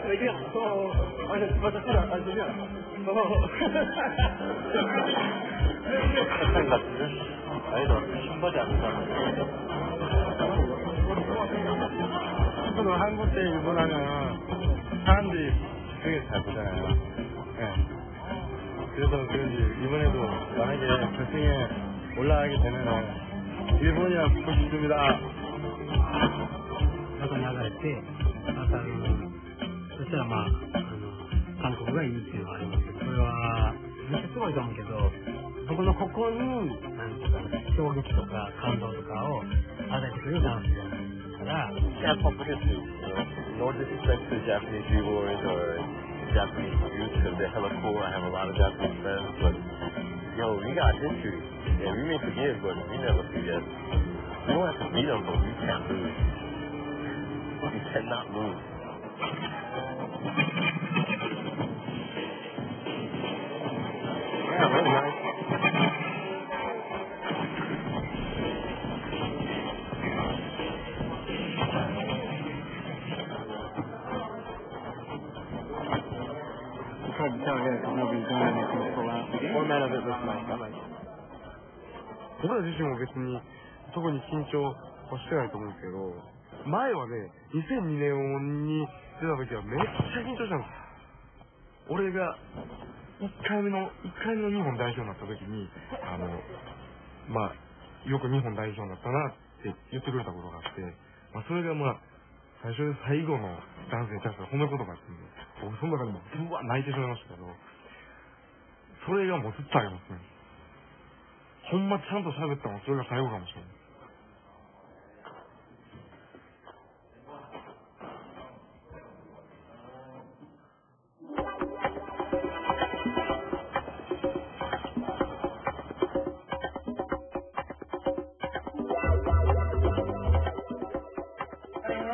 얘기야. 맞아, 싫어. 아니야. 세상 같은데? 아니다, 신바지 안 사는 저도 한국 때 일본 하면 사람들이 되게 잘 보잖아요. 네. 그래서 그런지 이번에도 만약에 결승에 올라가게 되면은 일본이랑 붙고 싶습니다. 中に上がれて、またそしたら韓国がいいっていうのはありますけど、それはめっちゃすごいと思うけど、僕のここになんていうか衝撃とか感動とかを与えてくれるダンスだから。Yeah, pop history. No disrespect to Japanese b-boys or Japanese youth because they're hella cool. I have a lot of Japanese friends, but yo, we got history. Yeah, we may forgive, but we never forget. We don't have to beat them, but we can't lose. We cannot lose. Yeah, really nice. You tried to tell her because nobody's doing anything to pull out. The format of it looks nice. I like it. 僕ら自身も別に特に緊張はしてないと思うんですけど、前はね、2002年に出た時はめっちゃ緊張したんです。俺が1回目の日本代表になった時に、よく日本代表になったなって言ってくれたことがあって、それが最初で最後のダンスに対する褒め言葉っていうので、僕その中でもうわ泣いてしまいましたけど、それがもうずっとありますね。ほんまちゃんと喋ったのはそれが最後かもしれない。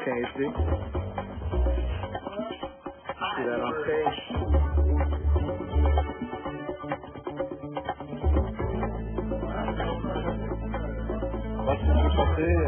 Casey. See that on stage? What's the deal?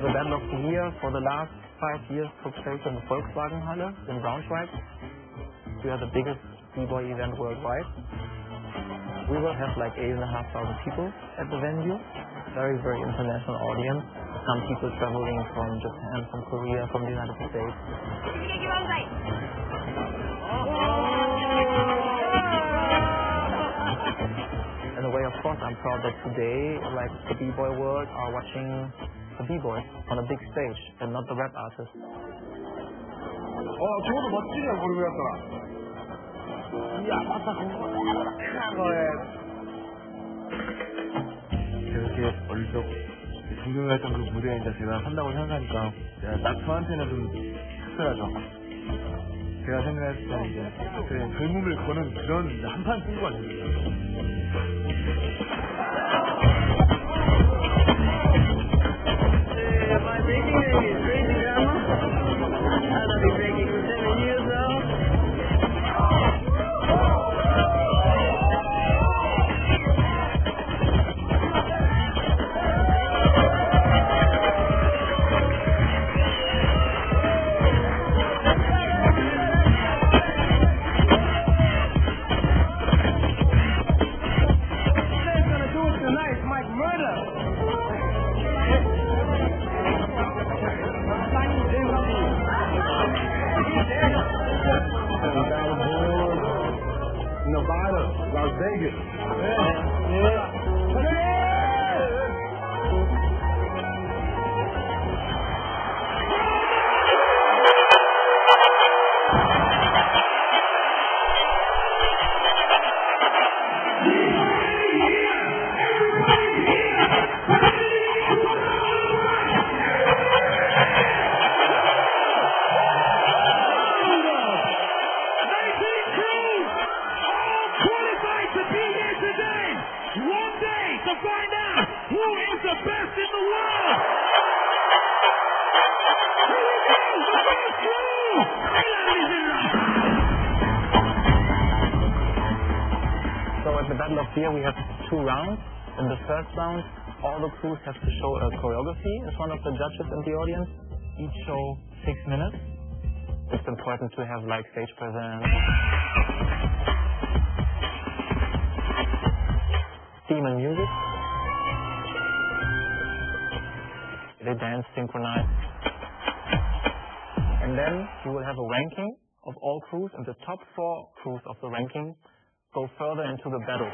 The Battle of Korea for the last 5 years took place in the Volkswagenhalle in Braunschweig. We are the biggest b-boy event worldwide. We will have like 8,500 people at the venue. Very, very international audience. Some people traveling from Japan, from Korea, from the United States. In a way, of course, I'm proud that today, like the b-boy world are watching the b-boys on a big stage and not the rap artists. 저것도 멋지네요, 고르고였더라. 이야, 아까 큰 거에. 그렇게 어리적 존경했던 그 무대에 이제 제가 한다고 생각하니까 딱 저한테는 좀 특별하죠. 제가 생각했을 때 이제 그 젊음을 거는 그런 한판 쓴 거 아니에요. My baking name is Crazy Grandma. I've been baking for 7 years now. What's gonna do it tonight? Mike Murder. Nevada, Las Vegas. Yeah. best in the world. So at the Battle of Beer we have 2 rounds. In the first round, all the crews have to show a choreography in front of the judges and the audience. Each show 6 minutes. It's important to have like stage presence, theme and music. They dance synchronized. And then you will have a ranking of all crews, and the top 4 crews of the ranking go further into the battle.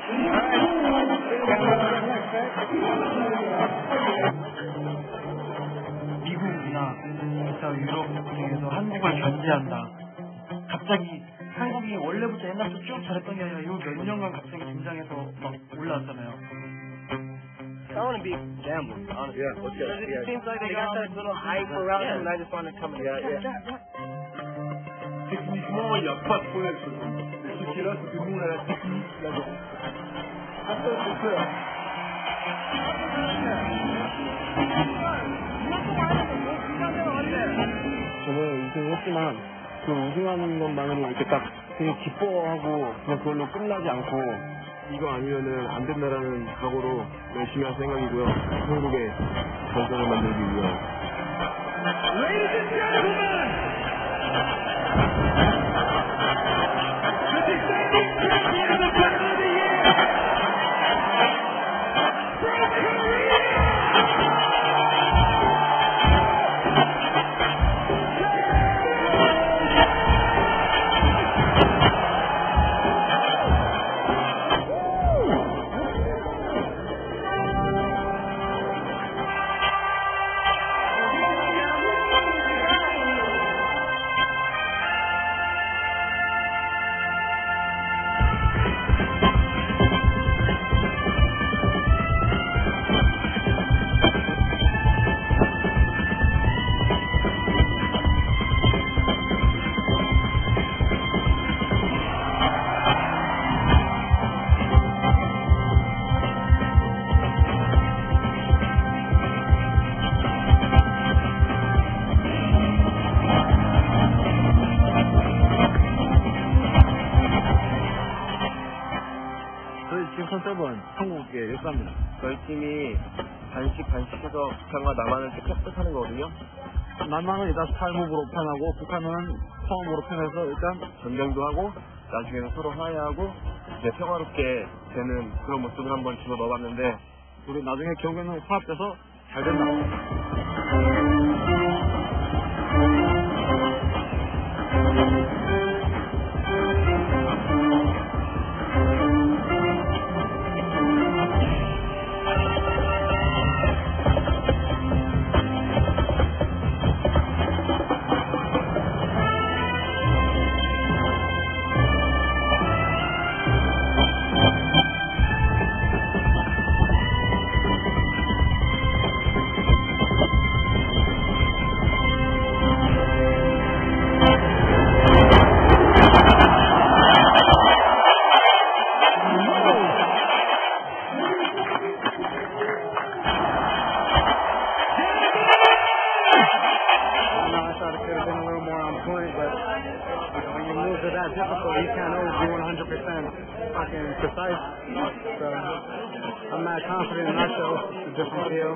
미국이나 진짜 유럽 중에서 한국을 견제한다. 갑자기 한국이 원래부터 옛날부터 쭉 잘했던 게 아니라 요 몇 년간 갑자기 긴장해서 막 올라왔잖아요. I want to be gambling, honestly. Yeah, let's go. It seems like they got that little hype around them, and I just want to come and Techniquement, il n'y a pas de problème. Mais ce qui est là, c'est que nous, on a la technique, la danse. Attends, c'est clair. 저는 우승했지만 그 우승하는 것만으로 이렇게 딱 되게 기뻐하고 그냥 그걸로 끝나지 않고 이거 아니면은 안 된다라는 각오로 열심히 할 생각이고요. 한국의 전성을 만들기 위한. Ladies and gentlemen, the defending champion of the Battle of the Year, from Korea! 컨셉은 한국의 역사입니다. 저희 팀이 반식해서 북한과 남한을 합작하는 거거든요. 남한은 일단 탈무부로 편하고 북한은 성으로 편해서 일단 전쟁도 하고 나중에는 서로 화해하고 이제 평화롭게 되는 그런 모습을 한번 집어넣어봤는데 우리 나중에 결국에는 화합돼서 잘 된다. difficult. You can't always be 100% fucking precise. So I'm not confident in our show. It's a different deal.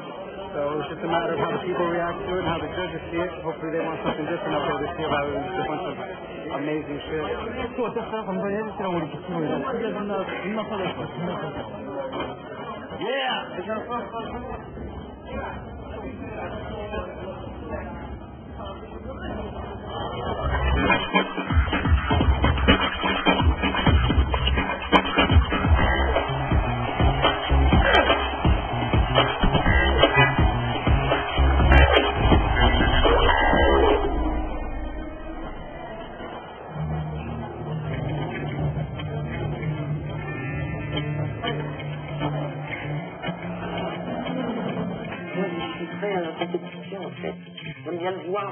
So it's just a matter of how the people react to it and how the judges see it. Hopefully they want something different up there this year. That was just a bunch of amazing shit. 또 어땠어요? 감독님 해주시라고 우리 기침을 크게 존나 터졌어. 존나 터졌어. J'aime bien le voir,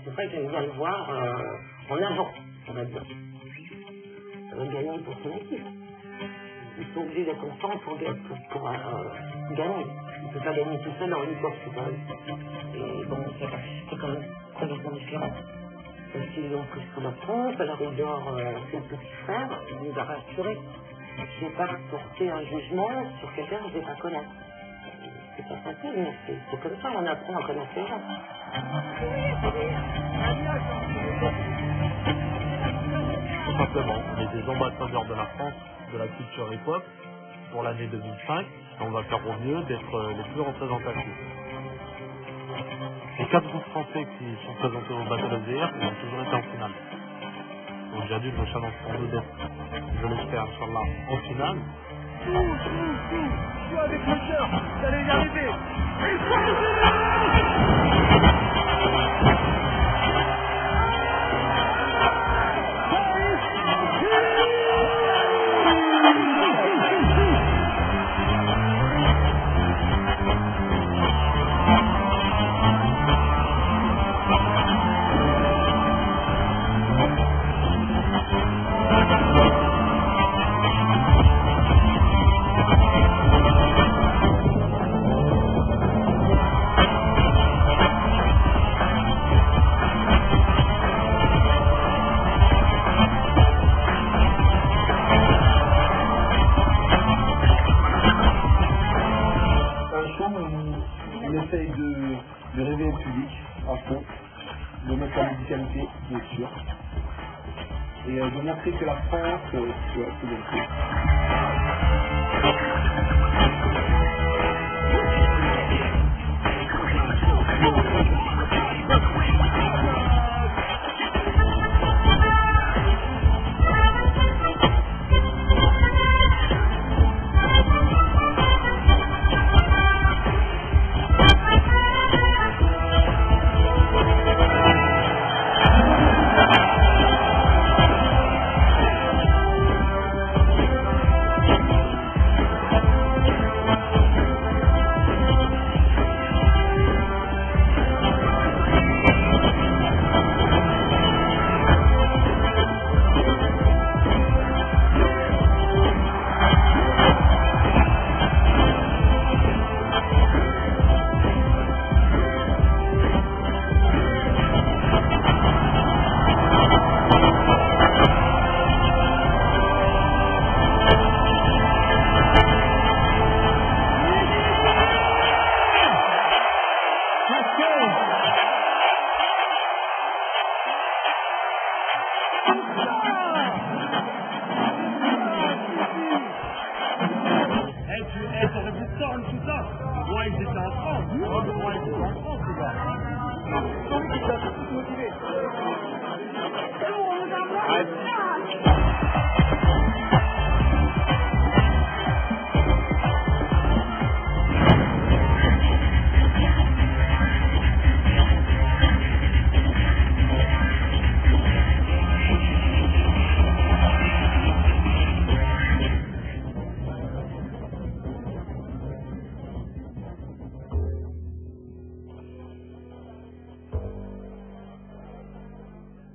c'est vrai que j'aime bien le voir en avant, on va dire. Ça va gagner pour son équipe. Ils sont obligés d'être contents pour gagner. ne peut pas gagner tout seul dans une course, c'est pas vrai. Et bon, c'est quand même complètement différent. Parce qu'ils ont pris sur ma trompe, alors il dort, c'est le petit frère, il nous a rassurés. Je ne vais pas porter un jugement sur quelqu'un que je ne vais pas connaître. C'est pas facile, mais c'est comme ça, on apprend à connaître les gens. Tout simplement, on est des ambassadeurs de la France, de la culture hip-hop, pour l'année 2005, et on va faire au mieux d'être les plus représentatifs. Les 4 groupes français qui sont présentés au Battle of the Year, ils ont toujours été en finale. Donc j'ai dit, je challenge pour nous d'être, je l'espère, Inch'Allah, en finale. Je suis avec le cœur, vous allez y arriver. De réveiller le public à fond, de mettre la musicalité, bien sûr, et de montrer que la France, c'est bon.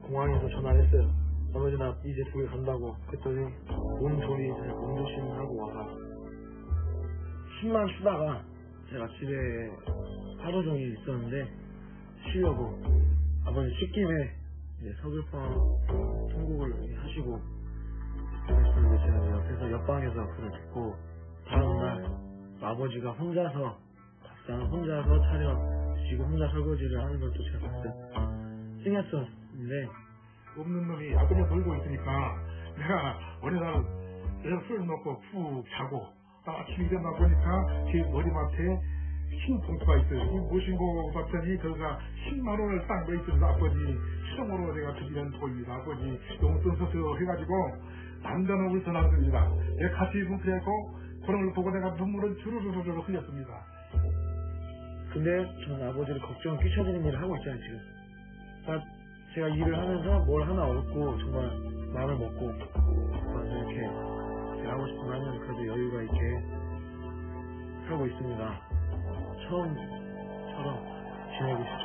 공항에서 전화를 했어요. 어느 날 이제 집에 간다고. 그랬더니 온 돈이 운동신하고 와서 10만 쓰다가 제가 집에 하루 종일 있었는데 쉬려고 아버지 씻김에 이제 서글퍼 통곡을 하시고 그랬었는데 제가 옆에서 옆방에서 그걸 듣고 다음날 아버지가 혼자서 밥상 혼자서 차려지고 혼자 설거지를 하는 걸 또 제가 봤어요. 찡했었는데 없는 놈이 아버지가 놀고 있으니까 내가 어느 날 내가 술 먹고 푹 자고 아침에 일어나 보니까 제 머리맡에 흰 봉투가 있어요. 이 무엇인고 봤더니 거기가 10만 원을 딱 넣어있던데 아버지 실용으로 내가 드리는 돈입니다. 아버지 용돈 써서 해가지고 남자는 울선하습니다. 내가 같이 분투했고 그런 걸 보고 내가 눈물을 주르르르 흘렸습니다. 근데 저는 아버지를 걱정을 끼쳐드리는 일을 하고 있잖아요 지금. 제가 일을 하면서 뭘 하나 얻고 정말 마음을 먹고 이렇게 제가 하고 싶은 걸 하면 그래도 여유가 있게 살고 있습니다. 처음처럼 지내고 싶죠.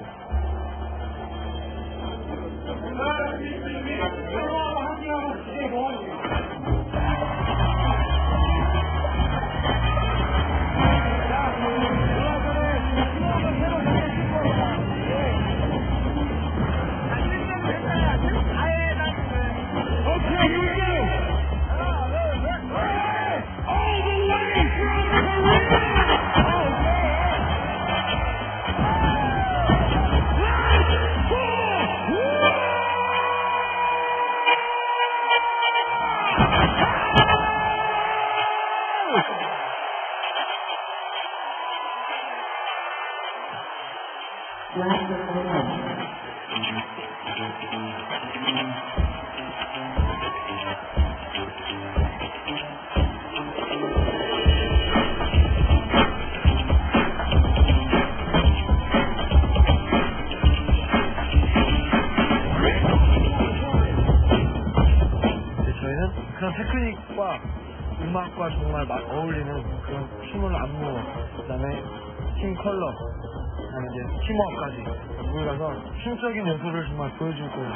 Last performance. 저희는 그런 테크닉과 음악과 정말 막 어울리는 그런 춤을 안무, 그다음에 팀 컬러, 그다음에 이제 팀워크까지 모여서 춤적인 요소를 정말 보여줄 거예요.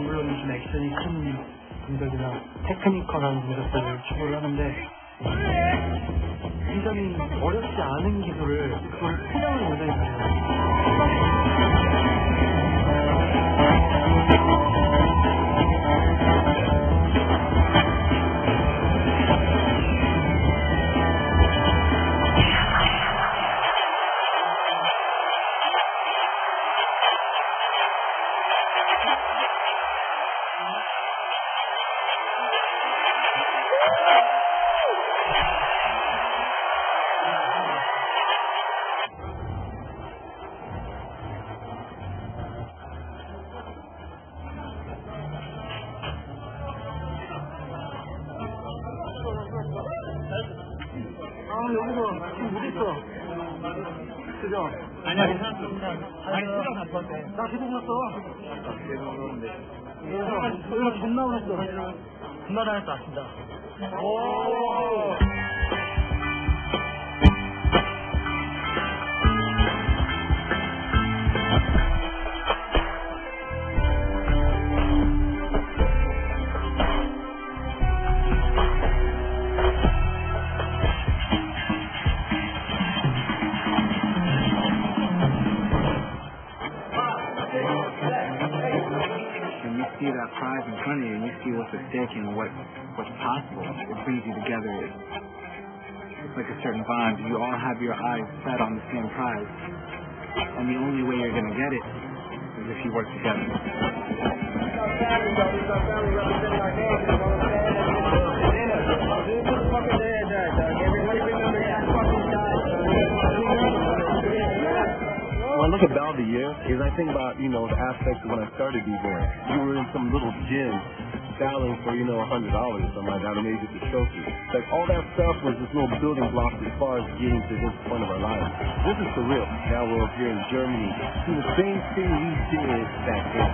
물론 무슨 액션이 큰 동작이나 테크니컬한 동작들을 추구를 하는데 굉장히 어렵지 않은 기술을 그걸 포장을 굉장히 잘해요. 여기서 지금 못했어. 그죠? 아니야, 괜찮았어. 아니, 수정 다 좋았대. 나 계속 울었어. 그래서 존나 울었어. 존나 잘했다, 진짜. 오! See that prize in front of you and you see what's at stake and what's possible. It brings you together. It's like a certain bond. You all have your eyes set on the same prize. And the only way you're going to get it is if you work together. When I look at Battle of the Year, is I think about, the aspects of when I started DJing. You were in some little gym battling for, $100 or something like that, and maybe get the trophy. Like, all that stuff was just little building blocks as far as getting to this point of our lives. This is for real. Now we're up here in Germany, doing the same thing we did back then.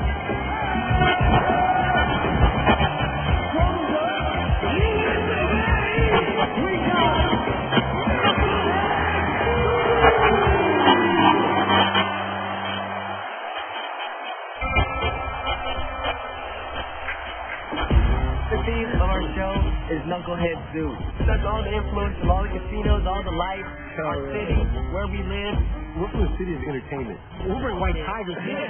Is Knucklehead Zoo. That's all the influence from all the casinos, all the lights, our city, where we live. We're from the city of entertainment. We'll bring white tigers here.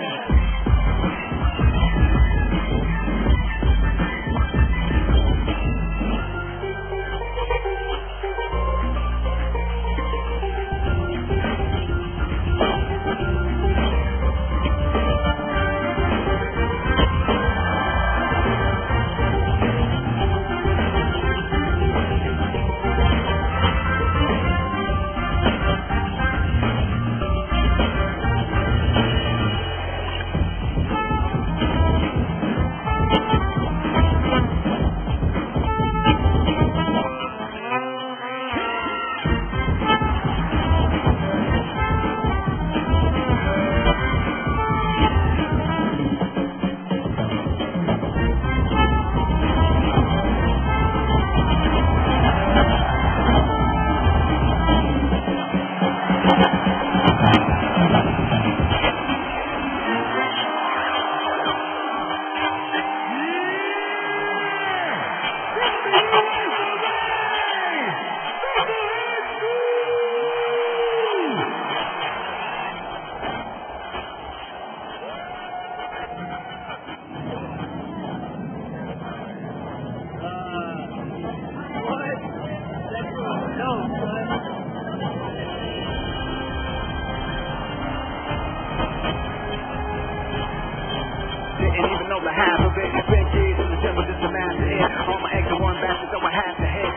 And even though the half of it spent years in the jungle just to master it. All my eggs in one basket, so I have to hit.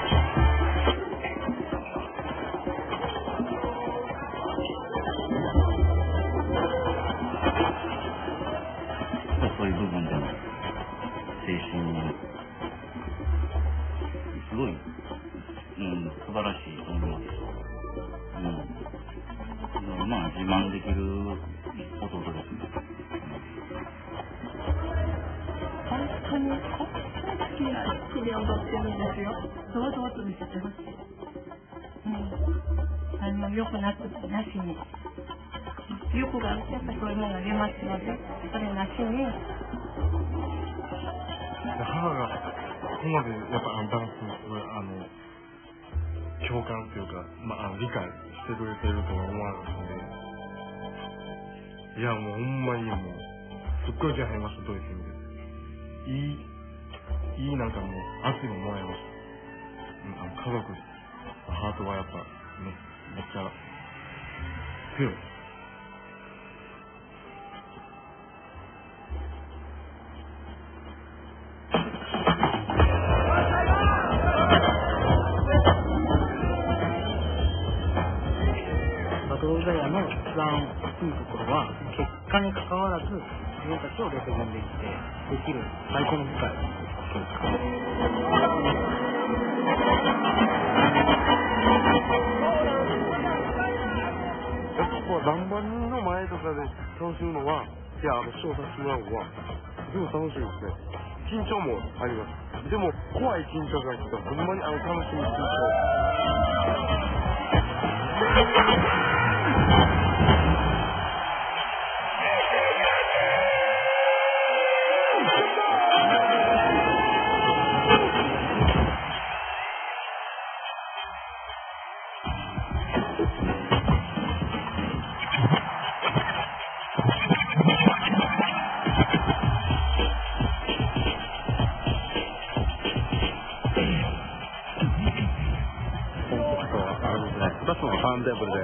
そういう部分での精神すごい、素晴らしいと思います。まあ自慢できる弟ですね。本当に好きな国を踊ってるんですよ。堂々と見せてほしい。よくなしに。欲がやっぱりそういうものが出ますので、それなしに。母がここまでやっぱダンスにすごい共感というか、理解してくれてるとは思わなかったので、いやもうほんまにもうすっごい気が入りました。ドイツにいいなんかもう熱いももらいました。家族ハートはやっぱめっちゃ強い。バトルオブザイヤーの一番いいところは、結果に関わらず自分たちをレペゼンできる最高の舞台ですかね。何万人の前とかで楽しむのは、いや、視聴させてもらうのは、すごい楽しいですね。緊張もあります。でも、怖い緊張が来たら、ほんまに楽しみ緊張。2つのターンテーブルで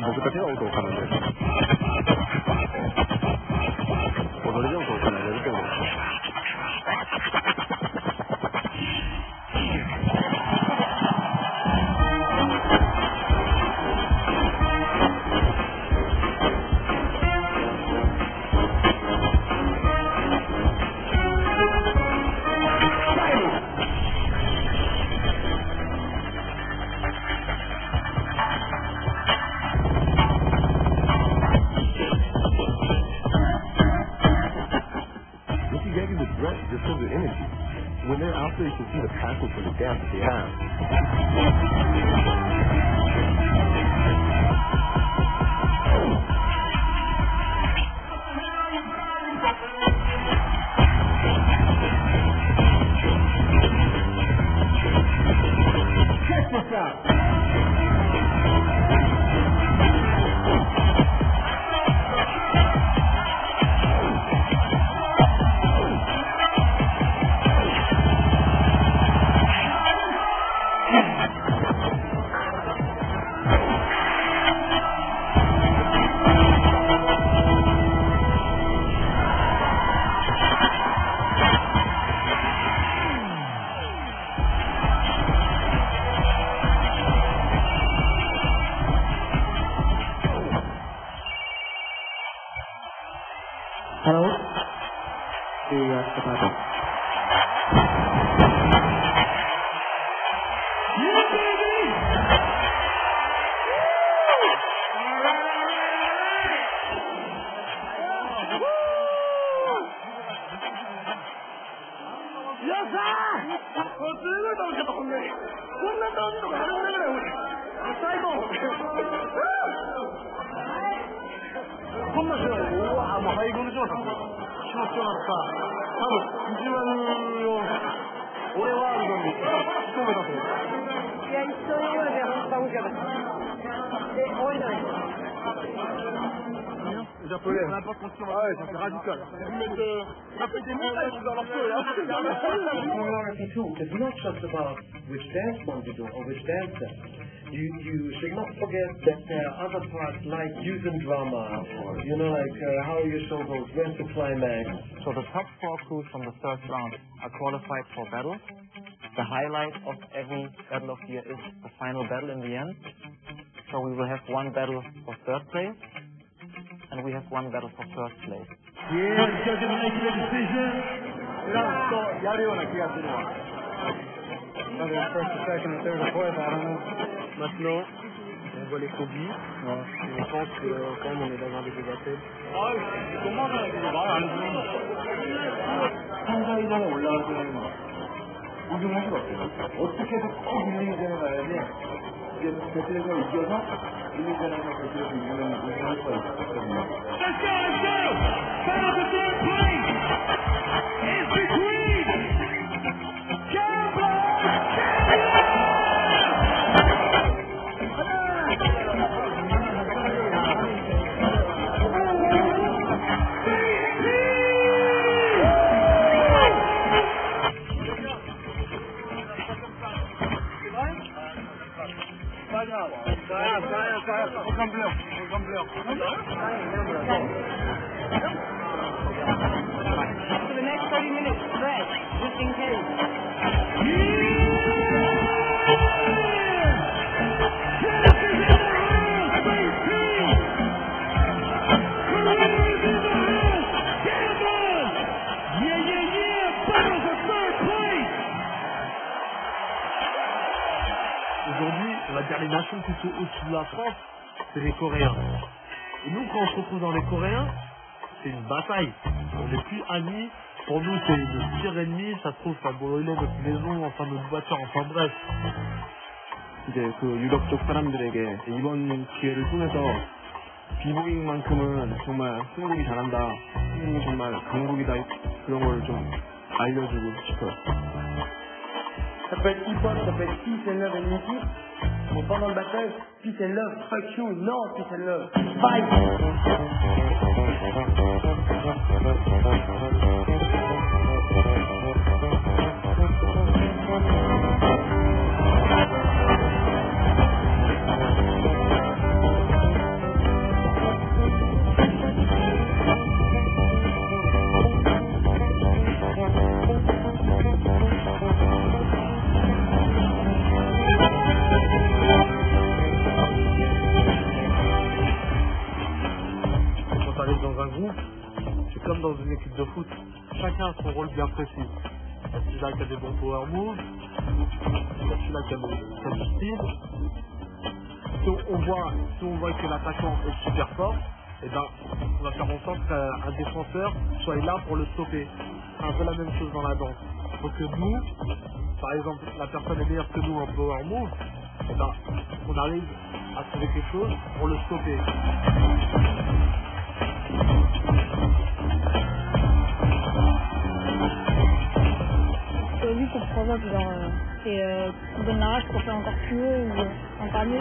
僕たちが音を奏でる。踊りで音を奏でるということです。Just for the energy. When they're out there, you can see the passion for the dance that they have. Check this out. Hello? Do you ask about it? Japonais. On n'a pas conscience. Ah ouais, ça c'est radical. Vous mettez des montagnes dans leur feu, là. Choreography too, it's not just about which dance one to do or which dancer. you should not forget that there are other parts like youth and drama, or like how your show goes, where's the climax. So the top 4 crews from the first round are qualified for battles. The highlight of every battle of the year is the final battle in the end. So we will have one battle for third place, and we have one battle for first place. Yeah, the judges are making a decision. Whether it's first or second or third or fourth, I don't know. Maintenant, on voit les combis. Et on pense que quand même on est dans un des deux battles. 상자 이상에 올라가서는 우승할 수가 없어요. 어떻게 해서 꼭 1, 2전에 가야지 이게 배틀에서 이겨서 1, 2전에서 배틀에서 이기면 우승할 수가 있거든요. Let's go! Battle for third place is between Gambler For the next 30 minutes, stretch, just in case. Aujourd'hui, on va dire les nations qui sont au-dessus de la France, c'est les Coréens. Et nous, quand on se retrouve dans les Coréens, c'est une bataille. On n'est plus amis. Pour nous, c'est le pire ennemi. Ça se trouve, ça brûler notre maison, enfin notre voiture, enfin bref. 이제 그 유럽 쪽 사람들에게 이번 기회를 통해서 비보잉만큼은 정말 한국이 잘한다, 한국이 정말 강국이다, 그런 걸 좀 알려주고 싶어요. Ça peut être hip-hop, ça peut être peace and love and unity. Mais pendant le battle, peace and love, fuck you, non, peace and love, fight! C'est comme dans une équipe de foot, chacun a son rôle bien précis. Il y a celui-là qui a des bons power moves, il y a celui-là qui a du speed. Si on voit que l'attaquant est super fort, et ben, on va faire en sorte qu'un défenseur soit là pour le stopper. C'est un peu la même chose dans la danse. Faut que nous, par exemple, la personne est meilleure que nous en power move, et ben, on arrive à trouver quelque chose pour le stopper. Lui, pour provoque, genre, on donne la rage pour faire encore plus haut ou encore mieux.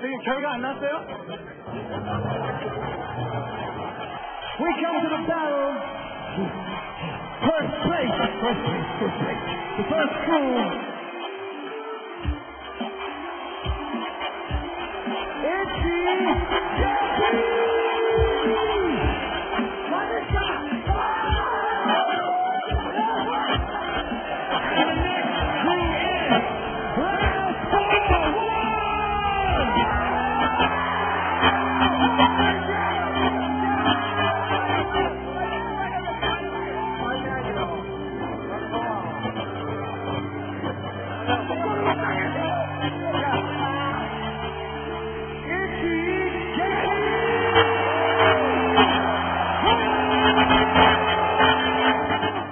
지금 결과 안 났어요? We come to the battle. First place. The first crew. It's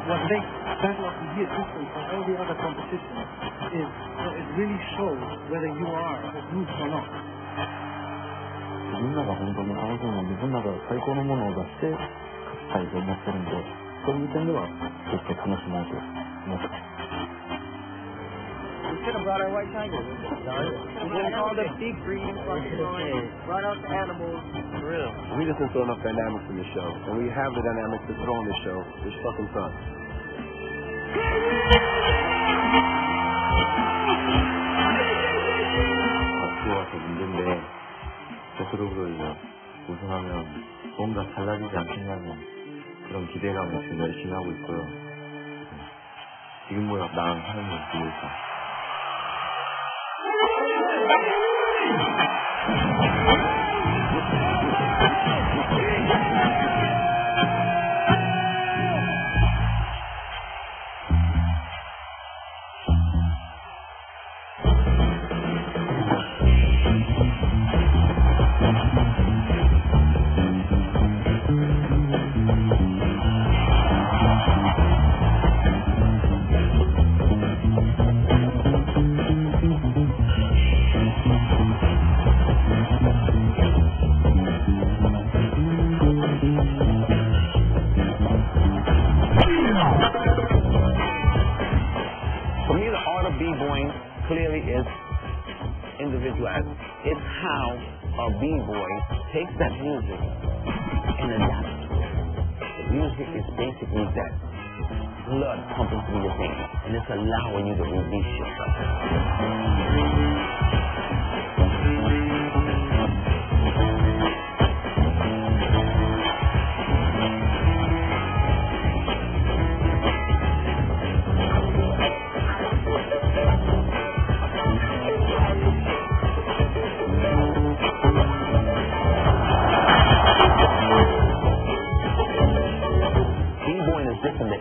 What makes Battle of the Year different from all the other competitions is that it really shows whether you are a group or not. みんなが本当にあの日の自分らが最高のものを出して勝ちたいと思ってるんで、そういう点では決して楽しもうと思ってます。We should have brought our white tigers. We didn't call them big breed, brought out the animals. For real. We just didn't throw enough dynamics in the show, and we have the dynamics to throw in the show. It's fucking fun. 와서 문제인데 저그룹으로 우승하면 뭔가 달라지지 않겠냐는 그런 기대감에 지금 열심히 하고 있고요. 지금보다 나은 삶을 위해서. Clearly is individuality. It's how a b-boy takes that music and adapts to it. The music is basically that blood pumping through your veins, and it's allowing you to release yourself.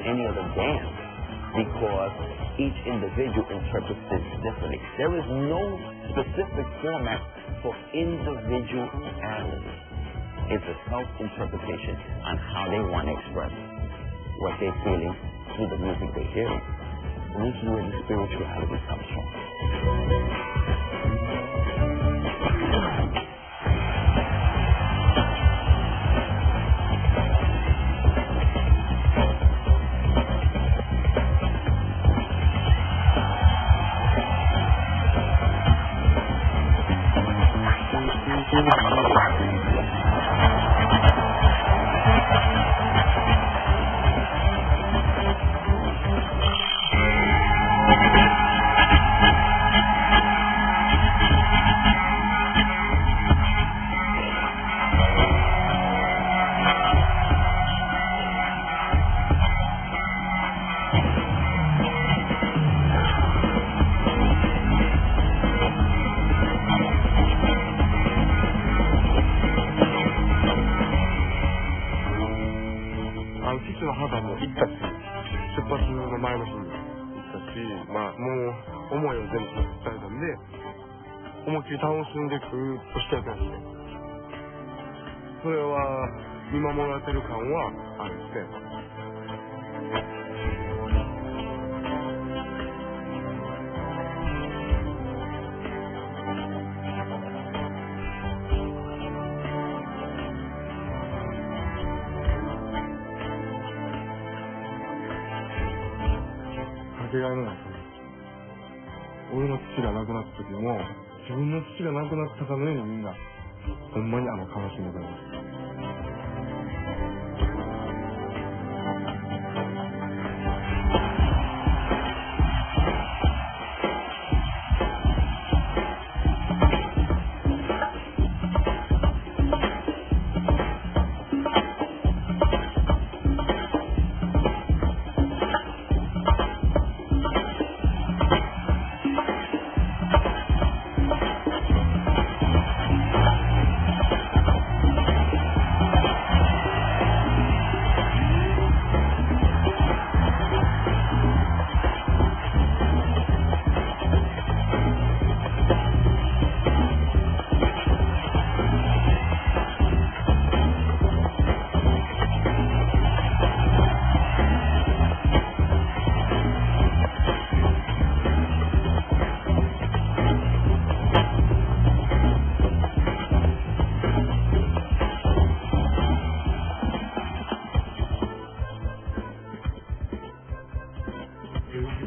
Any other dance because each individual interprets it differently. There is no specific format for individuality. It's a self-interpretation on how they want to express what they're feeling through the music they hear. And this is where the spirituality comes from. 父の母も行ったし、出発の前の日に行ったし、まあもう思いを全部伝えたんで、思いっきり楽しんでくるとしてやってました。それは見守られてる感はあるんですね。かけがえのない感じ。俺の父が亡くなった時も、自分の父が亡くなったかのようにみんな、ほんまに悲しんでくれました。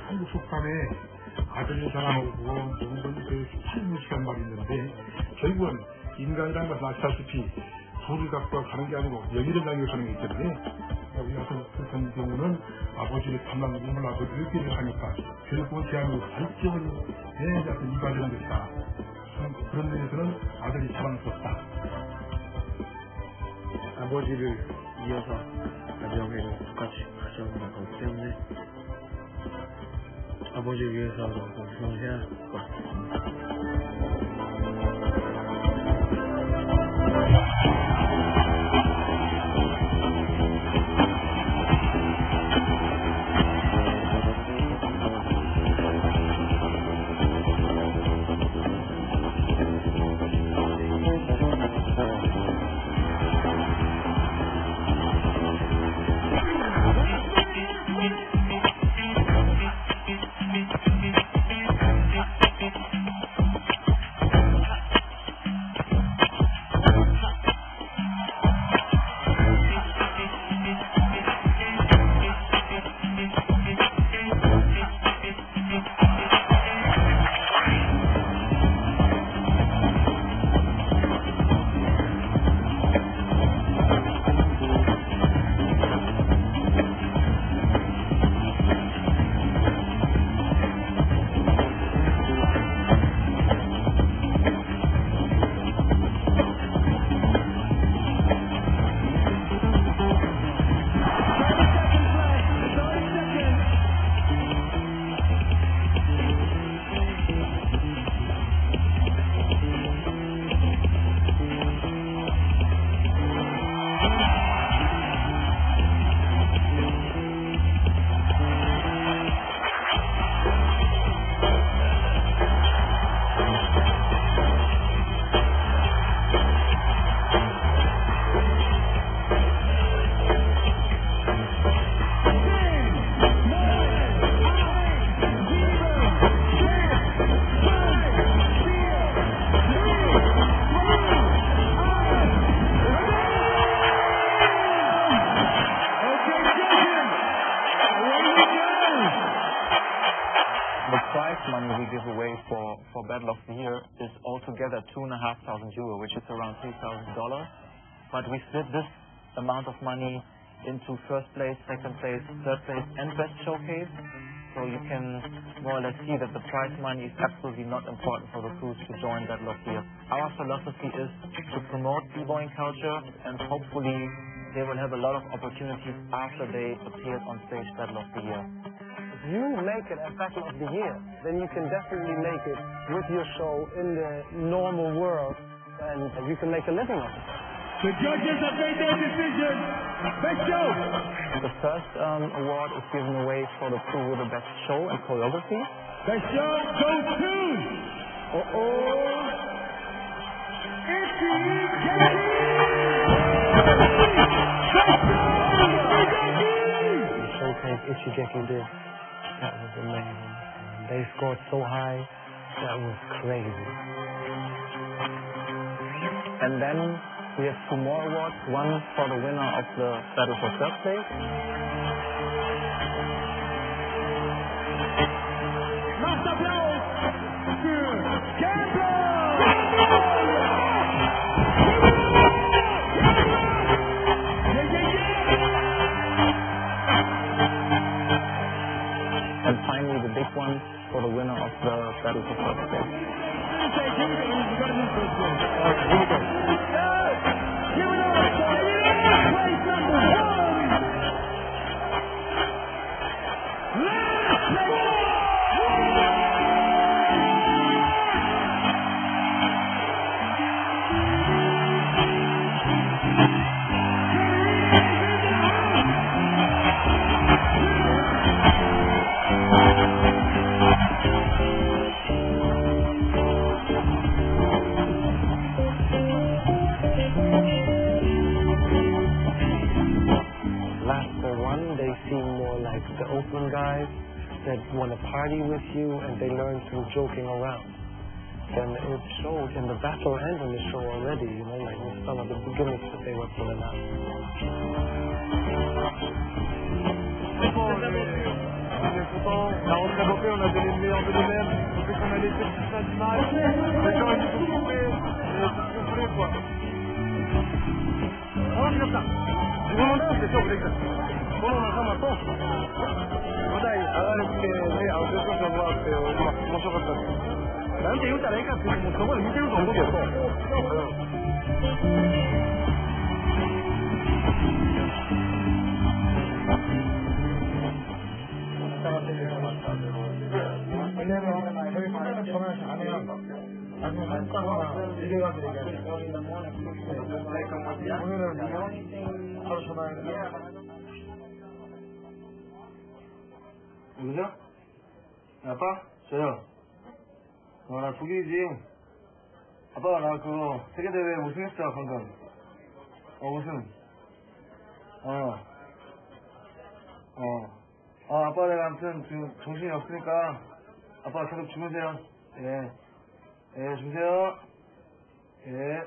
한국 속담에 아들을 자랑하고 모든 그 18시간 말이 있는데 결국은 인간이라는 것은 아시다시피 부를 갖고 가는 게 아니고 여기를 다니고 사는 게 때문에 우리 같은 경우는 아버지의 탐난 눈물 아버지 일기를 하니까 결국은 대한민국 발전을 해야 이가 되는 것이다. 그런 면에서는 아들이 자랑스럽다. 아버지를 이어서 가정회를 똑같이 가져오는 거기 때문에 아버지를 위해서라도 우승을 해야 할 것 같습니다. Money we give away for Battle of the Year is altogether €2,500, which is around $3,000. But we split this amount of money into first place, second place, third place, and best showcase. So you can more or less see that the prize money is absolutely not important for the crews to join Battle of the Year. Our philosophy is to promote b-boying culture, and hopefully they will have a lot of opportunities after they appear on stage Battle of the Year. If you make it a Battle of the Year, then you can definitely make it with your show in the normal world, and you can make a living of it. The judges have made their decision. Best show. The first award is given away for the crew with the best show and choreography. Best show goes to. The showcase Ichigeki did, that was amazing. They scored so high, that was crazy. And then we have 2 more awards, one for the winner of the battle for third place. Master blow für Gambler! And finally the big one for the winner of the battle for first place. The Oakland guys that want to party with you and they learn through joking around. And it showed in the battle and in the show already, you know, like with some of the gimmicks that they were pulling out. Pourtant, la rentrée européenne, on a donné le meilleur de nous-mêmes. On sait qu'on a laissé le plus du match. Les gens, ils sont coupés. On a tout compris, quoi. Vamos a mandar que sobre eso. ¿Cómo bajamos todo? Dai, ahora que a veces se va a pero no se va a hacer. La gente gusta la hija, como como el mío un poco. 누구죠? 아빠? 저요. 나 독일이지. 아빠, 나 그거 세계대회 우승했어, 방금. 우승. 아빠 내가 아무튼 지금 정신이 없으니까 아빠 계속 주무세요. 예. 예, 주무세요. 예.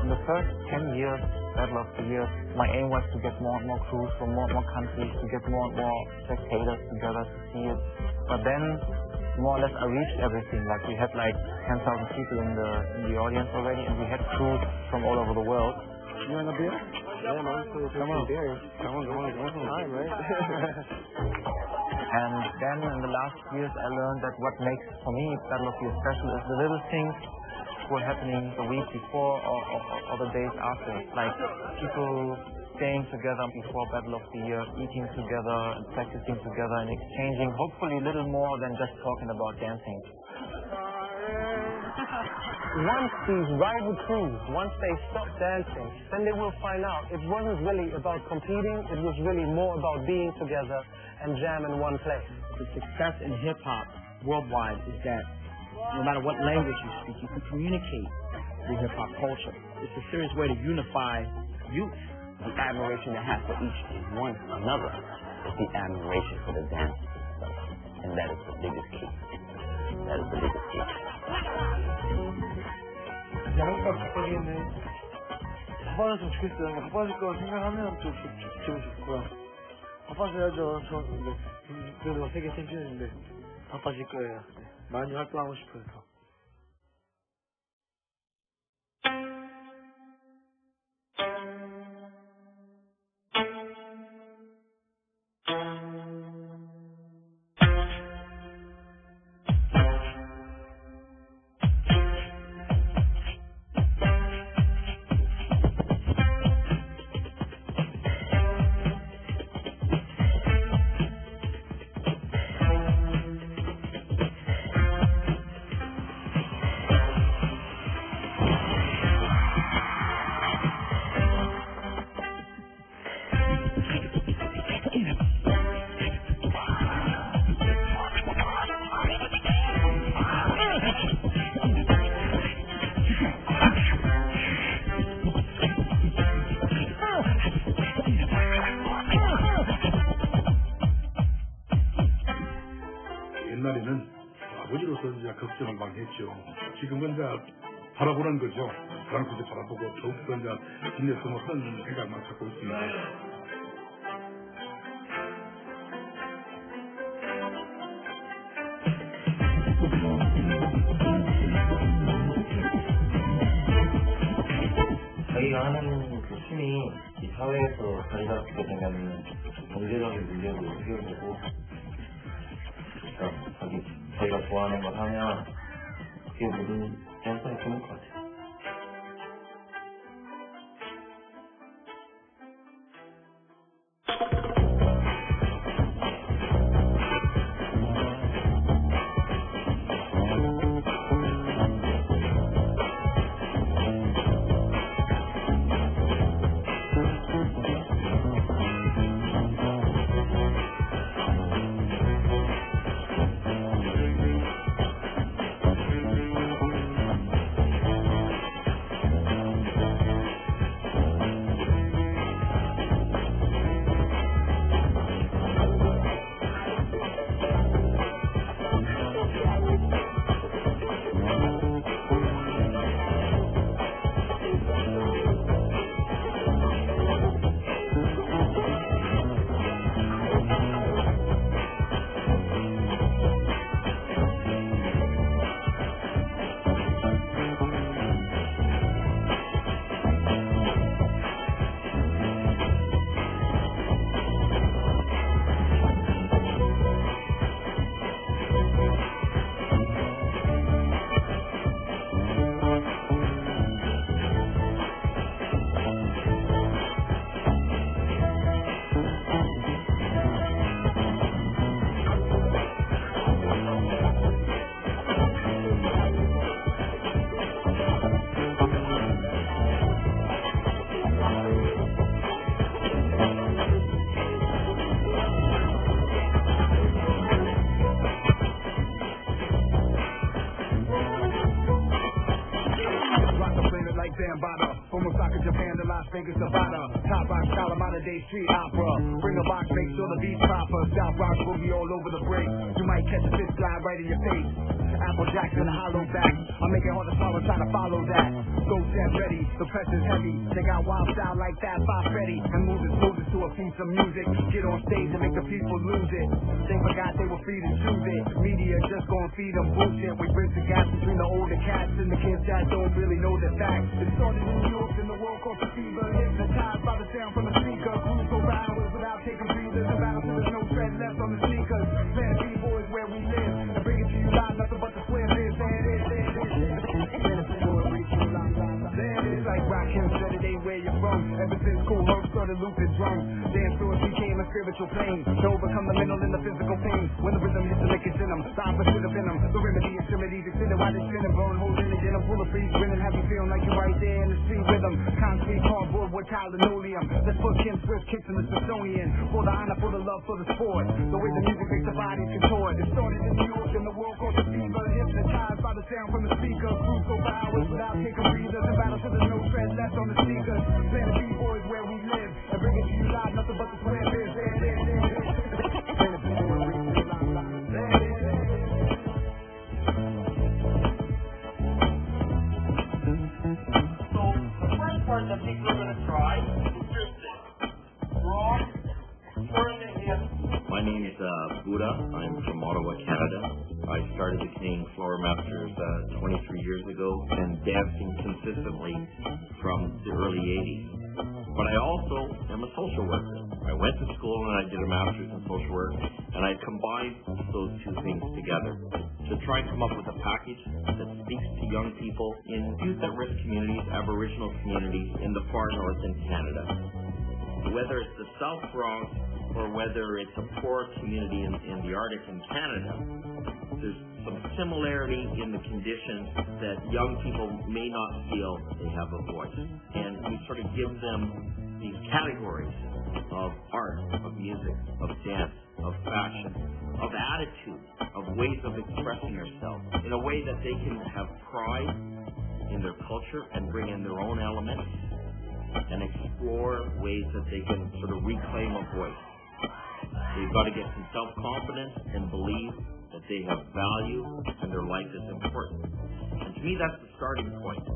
In the first 10 years, Battle of the Years, my aim was to get more and more crews from more and more countries, to get more and more spectators together to see it. But then, more or less, I reached everything. Like we had like 10,000 people in the audience already, and we had crews from all over the world. You want a beer? Yeah, man. Come on. Come on. Hi, right? And then in the last years, I learned that what makes, for me, Battle of the Year special is the little things were happening the week before or the days after. Like people staying together before Battle of the Year, eating together and practicing together and exchanging hopefully a little more than just talking about dancing. Once these rival crews, once they stop dancing, then they will find out it wasn't really about competing, it was really more about being together and jam in one place. The success in hip-hop worldwide is that no matter what language you speak, you can communicate through hip-hop culture. It's a serious way to unify youth. The admiration they have for each one another is the admiration for the dance itself. And that is the biggest key. That is the biggest key. 양가 바빠지겠네. 바빠졌으면 좋겠어요. 바빠질 거 생각하면 좀 기분 좋고요. 바빠져야죠. 저 그래도 세계 챔피언인데 바빠질 거예요. 많이 활동하고 싶어요. 더. 걱정을 막 했죠. 지금은 이제 바라보는 거죠. 프랑스도 바라보고 더욱더 이제 진에서 뭐 그런 생각만 갖고 있습니다. 자기가 하는 그 춤이 이 사회에서 자리 잡게 되면 경제적인 문제도 해결되고, 그러니까 자기가 좋아하는 걸 하면 그게 모든 댄서의 좋은 것 같아요. Vegas, Nevada, Top Rock, Calamata Day Street Opera. Bring a box, make sure the beat's proper. South Rock boogie all over the break. You might catch a fish fly right in your face. Apple Jacks and a hollow back. I make it hard to swallow, try to follow that. Go set ready, the pressure's heavy. They got wild style like that by Freddy. And move it to a piece of music. Get on stage and make the people lose it. They forgot they were free to choose it. Media just gonna feed them bullshit. We bridge the gap between the older cats and the kids that don't really know the facts. It started in New York and the world called the fever. Hypnotized by the sound from the speaker. Cruise for hours without taking breathers. And battle till there's no tread left on the sneakers. Planet B-boys where we live. And bring it to you live, nothing but the square biz. There it is, there it is. There it is, like Rakim said it ain't where you're from. Ever since Cool Herc started looping drums, dance floors became a spiritual plane. To overcome the mental and the physical pain. When the rhythm hits the lick it's in them. The opposite of venom. The remedy is remedy. Extended while they spin and burn holes in it. Then I'm full of freeze grinning. Have you feeling like you're right there in the street with them. Concrete, cardboard with tile linoleum. Let's put Kim Swift kicks in the Smithsonian. For the honor, for the love, for the sport. The way the music makes the body contort. It started in New York and the world called the fever. Hypnotized by the sound from the speaker. Cruise for hours without taking breathers. And battle till there's no tread left on the sneakers. Planet B-boys where we live. And bring it to you live, nothing but the square biz. There it is, there it is. Planet B-boys where we live. There it is. So the first part that people are going to try is just this. Raw, first Indian. My name is Buddha. I'm from Ottawa, Canada. I started the Canadian Floor Masters 23 years ago and dancing consistently from the early 80s. But I also am a social worker. I went to school and I did a master's in social work, and I combined those two things together to try and come up with a package that speaks to young people in youth at-risk communities, Aboriginal communities in the far north in Canada. Whether it's the South Bronx or whether it's a poor community in the Arctic in Canada, there's some similarity in the conditions that young people may not feel they have a voice. And we sort of give them these categories of art, of music, of dance, of fashion, of attitude, of ways of expressing yourself in a way that they can have pride in their culture and bring in their own elements and explore ways that they can sort of reclaim a voice. They've got to get some self-confidence and believe that they have value and their life is important. And to me, that's the starting point.